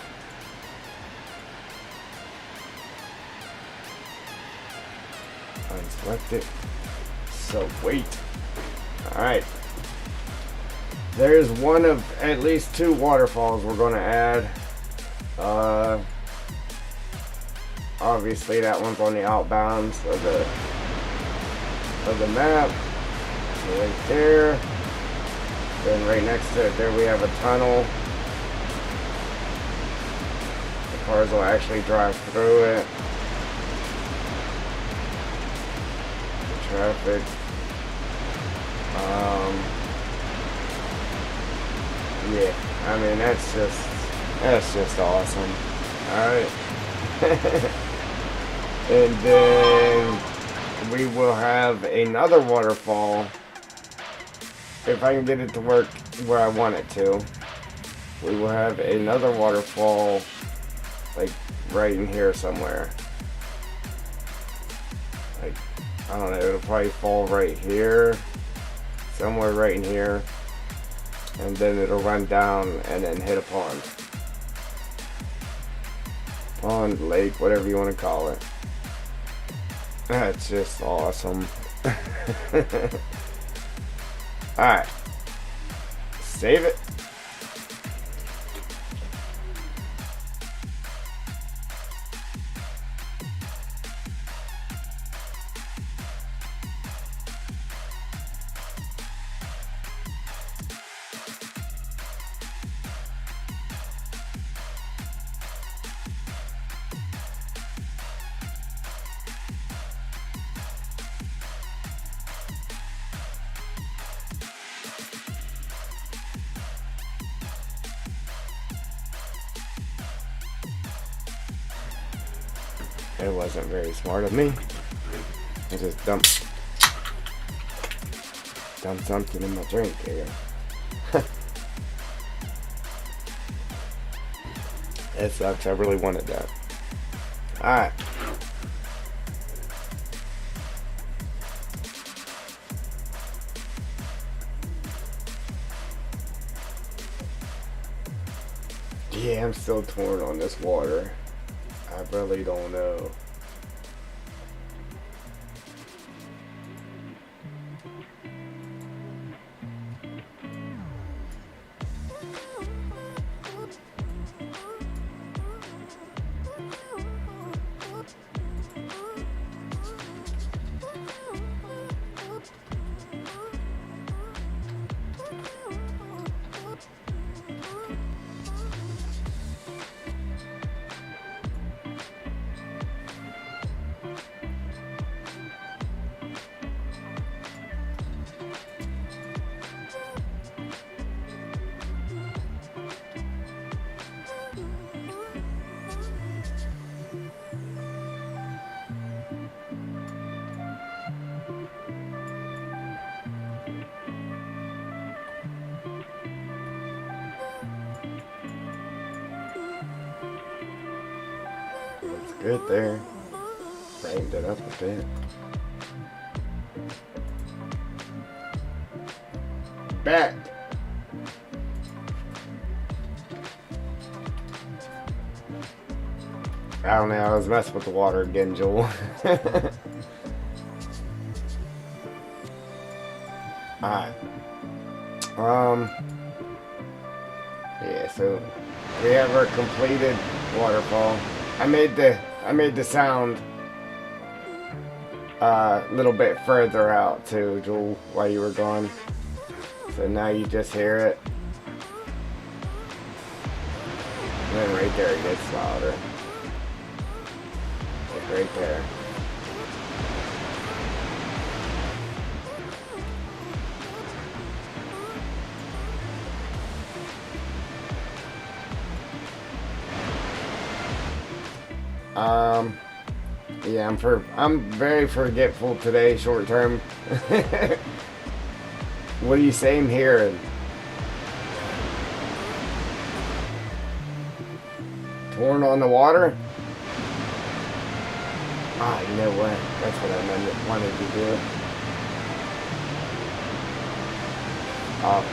Unselect it. So wait. Alright. There's one of at least 2 waterfalls we're going to add. Obviously that one's on the outbounds of the map. So right there. Then right next to it there we have a tunnel. The cars will actually drive through it. Traffic. Yeah, I mean that's just awesome. Alright. And then we will have another waterfall if I can get it to work where I want it to. We will have another waterfall like right in here somewhere. Like, I don't know, it'll probably fall right here, somewhere right in here, and then it'll run down and then hit a pond. Pond, lake, whatever you want to call it. That's just awesome. Alright, save it. It wasn't very smart of me. I just dumped something in my drink here. It sucks, I really wanted that. Alright. Yeah, I'm still torn on this water. I really don't know. Good there. Framed it up a bit. Back. I don't know, I was messing with the water again, Joel. Alright. Yeah, so we have our completed waterfall. I made the sound a little bit further out too, Joel, while you were gone. So now you just hear it. And then right there it gets louder. Like right there. Um, yeah, I'm very forgetful today, short term. What are you saying here? Torn on the water? Ah, you know what? That's what I wanted to do. Uh,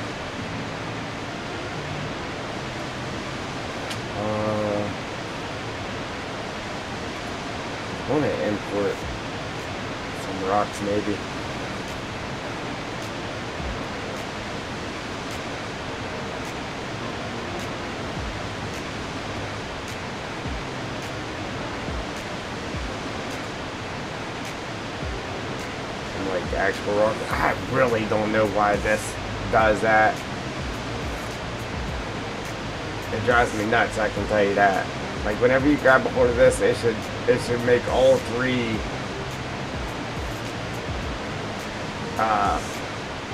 I want to import some rocks, maybe. Some like actual rock. I really don't know why this does that. It drives me nuts, I can tell you that. Like whenever you grab a hold of this, it should make all three.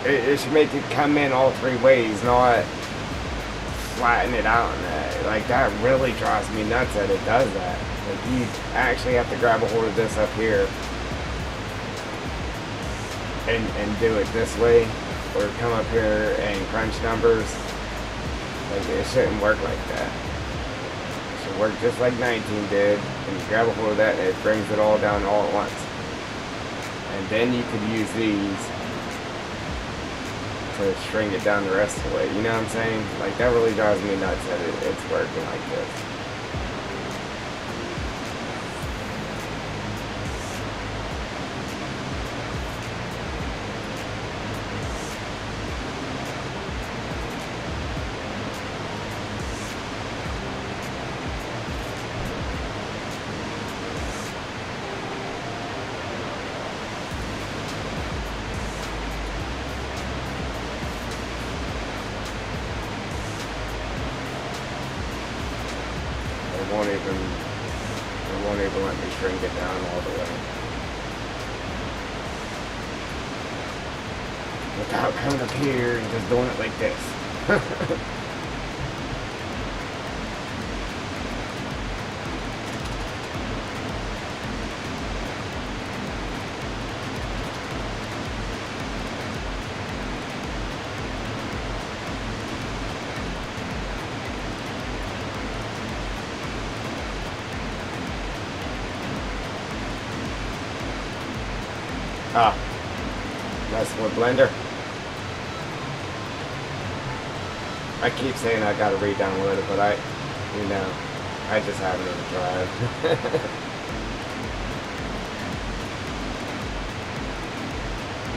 It should make it come in all three ways, not flatten it out. And like that really drives me nuts that it does that. Like you actually have to grab a hold of this up here and do it this way, or come up here and crunch numbers. Like it shouldn't work like that. It should work just like 19 did, and you grab a hold of that and it brings it all down all at once. And then you could use these to string it down the rest of the way. You know what I'm saying? Like that really drives me nuts that it's working like this. It won't even let me string it down all the way. Without coming up here and just doing it like this. Ah, messing with blender. I keep saying I gotta re-download it, but I just haven't even tried.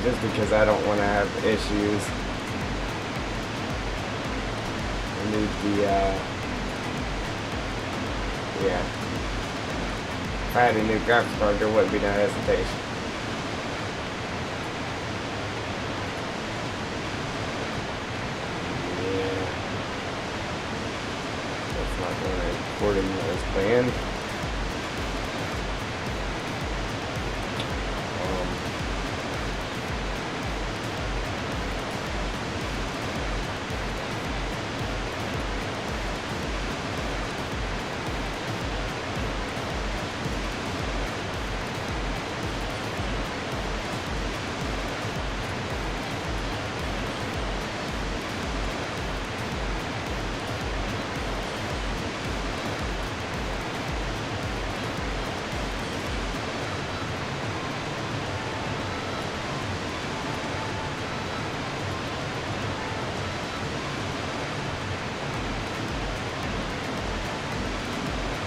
Just because I don't want to have issues. I need the, yeah. If I had a new graphics card, there wouldn't be no hesitation. According as planned.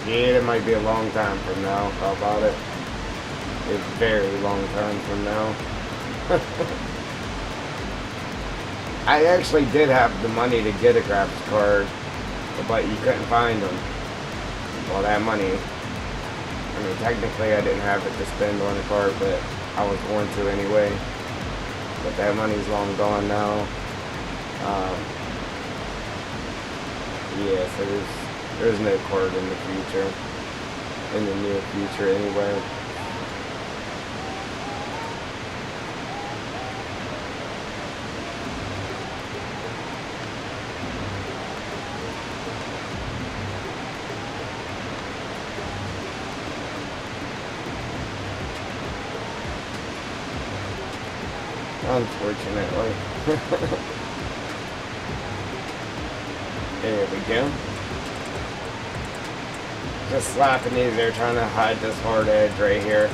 Yeah, it might be a long time from now. How about it? A very long time from now. I actually did have the money to get a graphics card, but you couldn't find them. Well, that money, I mean, technically I didn't have it to spend on a card, but I was going to anyway. But that money's long gone now. Yeah, so there's no card in the future, in the near future anyway. Unfortunately. There we go. Just slapping these there, trying to hide this hard edge right here.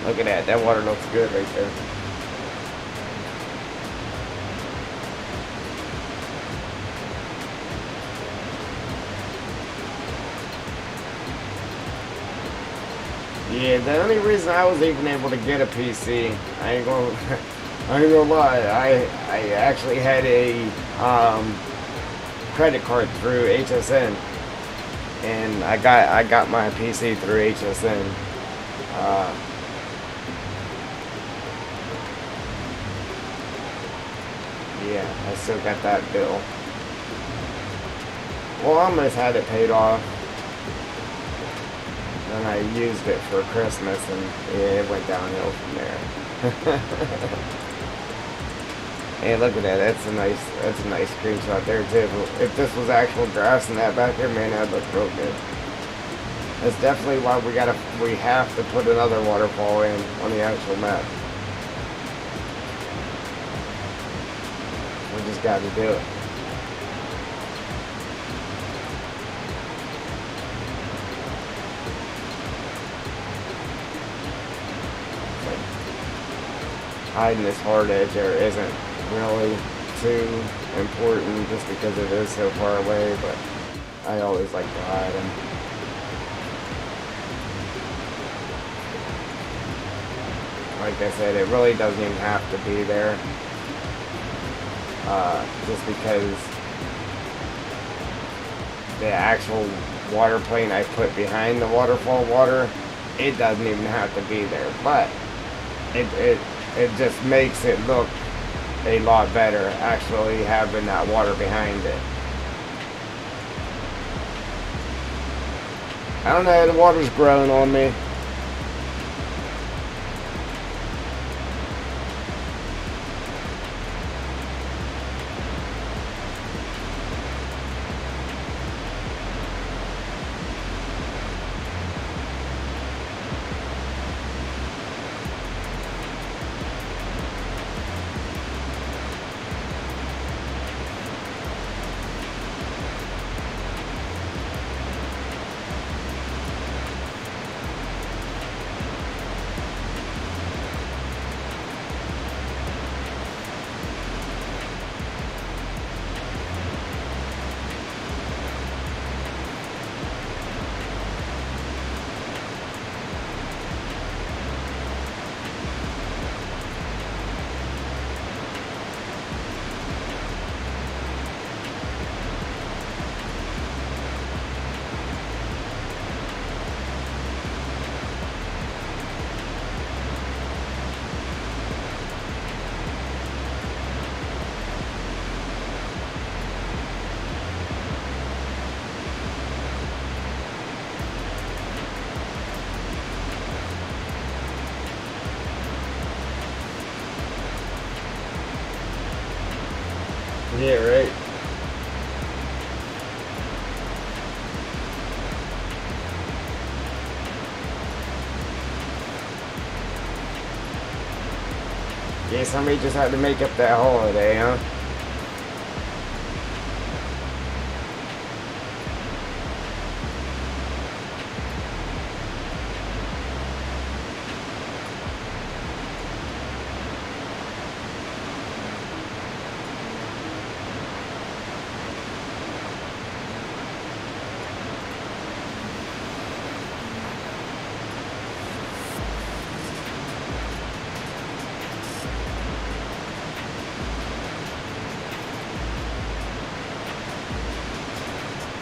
Look at that. That water looks good right there. Yeah, the only reason I was even able to get a PC, I ain't gonna, I ain't gonna lie, I actually had a credit card through HSN, and I got my PC through HSN. Yeah, I still got that bill. Well, I almost had it paid off. Then I used it for Christmas, and yeah, it went downhill from there. Hey, look at that. That's a nice screenshot there too. If this was actual grass in that back here, man, that'd look real good. That's definitely why we have to put another waterfall in on the actual map. We just got to do it. Hiding this hard edge there isn't really too important just because it is so far away, but I always like to hide them. Like I said, it really doesn't even have to be there. Just because the actual water plane I put behind the waterfall water, it doesn't even have to be there, but it just makes it look a lot better actually having that water behind it. I don't know, the water's growing on me. Yeah, right. Yeah, somebody just had to make up that holiday, huh?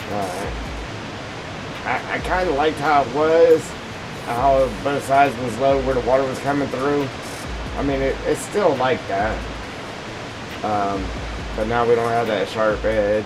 Alright. I kind of liked how it was, how both sides was low where the water was coming through. I mean, it's still like that. But now we don't have that sharp edge.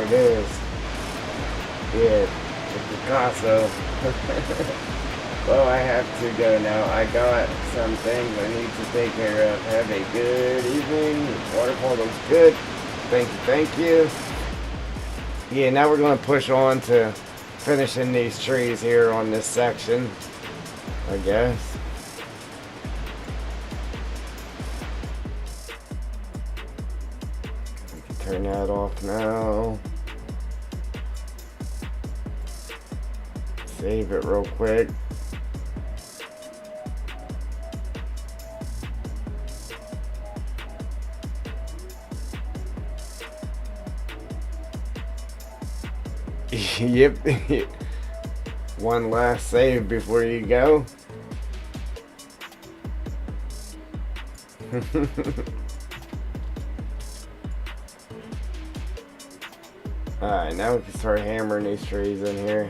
it is. Yeah, it's Picasso. Well, I have to go now. I got some things I need to take care of. Have a good evening. Waterfall looks good. Thank you, thank you. Yeah, now we're going to push on to finishing these trees here on this section, I guess. We can turn that off now. Save it real quick. Yep. One last save before you go. Alright, now we can start hammering these trees in here.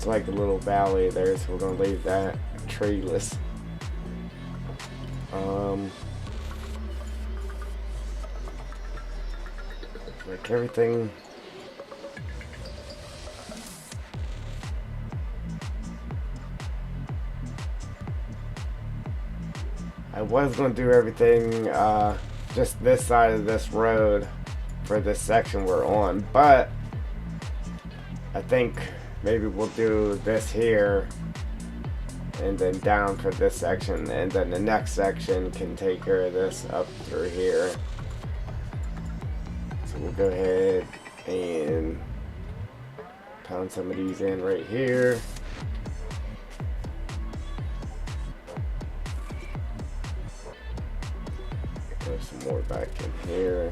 looks like a little valley there, so we're gonna leave that treeless. Like everything. I was going to do everything just this side of this road for this section we're on, but I think maybe we'll do this here and then down for this section, and then the next section can take care of this up through here. So we'll go ahead and pound some of these in right here. Throw some more back in here.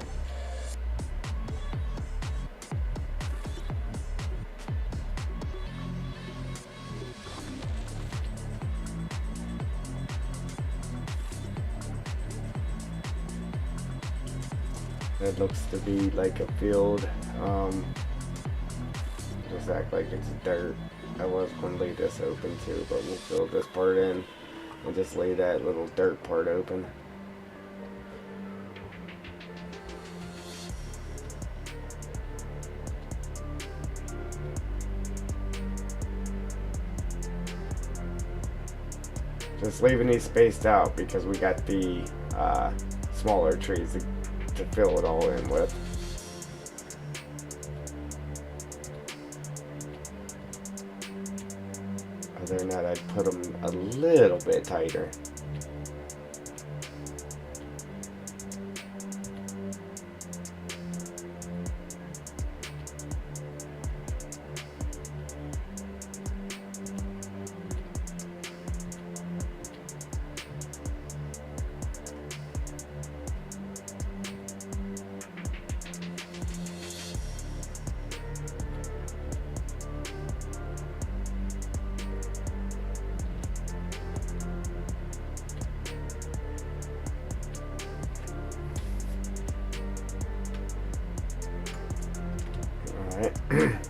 It looks to be like a field. Just act like it's dirt. I was going to leave this open too, but we'll fill this part in and just leave that little dirt part open. Just leaving these spaced out because we got the smaller trees to fill it all in with. Other than that, I'd put them a little bit tighter. Alright.